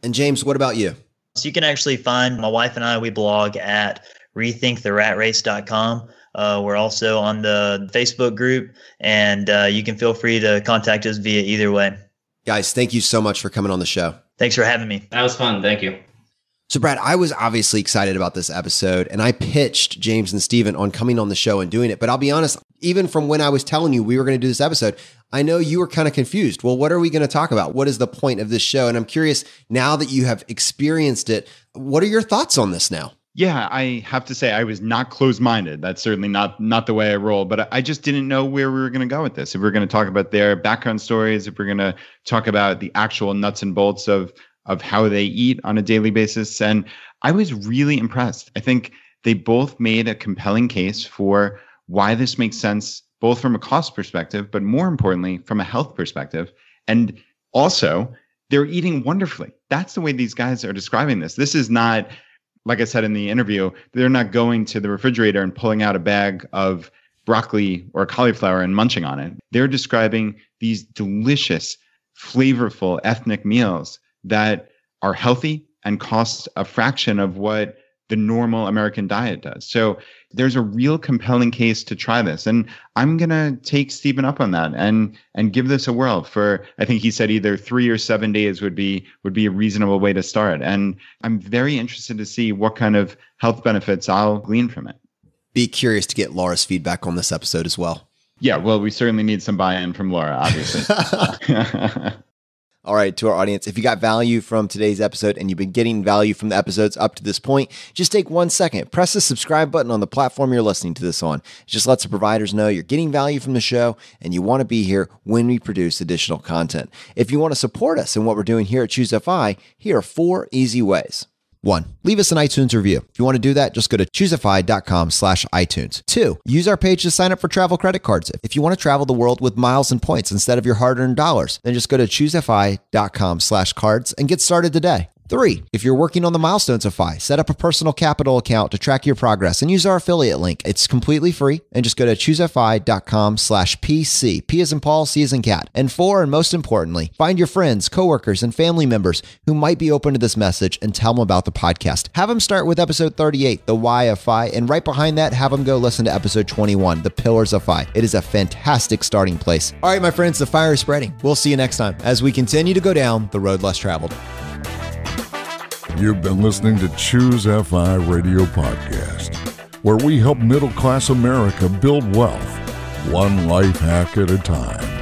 And James, what about you? So you can actually find my wife and I, we blog at rethinktheratrace.com. We're also on the Facebook group, and you can feel free to contact us via either way. Guys, thank you so much for coming on the show. Thanks for having me. That was fun. Thank you. So Brad, I was obviously excited about this episode, and I pitched James and Steven on coming on the show and doing it. But I'll be honest, even from when I was telling you we were going to do this episode, I know you were kind of confused. Well, what are we going to talk about? What is the point of this show? And I'm curious, now that you have experienced it, what are your thoughts on this now? Yeah, I have to say I was not closed-minded. That's certainly not the way I roll, but I just didn't know where we were going to go with this. If we were going to talk about their background stories, if we're going to talk about the actual nuts and bolts of how they eat on a daily basis. And I was really impressed. I think they both made a compelling case for why this makes sense, both from a cost perspective, but more importantly, from a health perspective. And also, they're eating wonderfully. That's the way these guys are describing this. This is not, like I said in the interview, they're not going to the refrigerator and pulling out a bag of broccoli or cauliflower and munching on it. They're describing these delicious, flavorful ethnic meals that are healthy and cost a fraction of what the normal American diet does. So there's a real compelling case to try this. And I'm going to take Stephen up on that and give this a whirl for, I think he said either 3 or 7 days would be a reasonable way to start. And I'm very interested to see what kind of health benefits I'll glean from it. Be curious to get Laura's feedback on this episode as well. Yeah, well, we certainly need some buy-in from Laura, obviously. All right, to our audience, if you got value from today's episode and you've been getting value from the episodes up to this point, just take 1 second, press the subscribe button on the platform you're listening to this on. It just lets the providers know you're getting value from the show and you want to be here when we produce additional content. If you want to support us in what we're doing here at ChooseFI, here are 4 easy ways. 1, leave us an iTunes review. If you want to do that, just go to choosefi.com/iTunes. 2, use our page to sign up for travel credit cards. If you want to travel the world with miles and points instead of your hard-earned dollars, then just go to choosefi.com/cards and get started today. 3, if you're working on the milestones of FI, set up a personal capital account to track your progress and use our affiliate link. It's completely free, and just go to choosefi.com/PC. P as in Paul, C as in cat. And 4, and most importantly, find your friends, coworkers, and family members who might be open to this message and tell them about the podcast. Have them start with episode 38, The Why of FI, and right behind that, have them go listen to episode 21, The Pillars of FI. It is a fantastic starting place. All right, my friends, the fire is spreading. We'll see you next time as we continue to go down the road less traveled. You've been listening to Choose FI Radio Podcast, where we help middle-class America build wealth, one life hack at a time.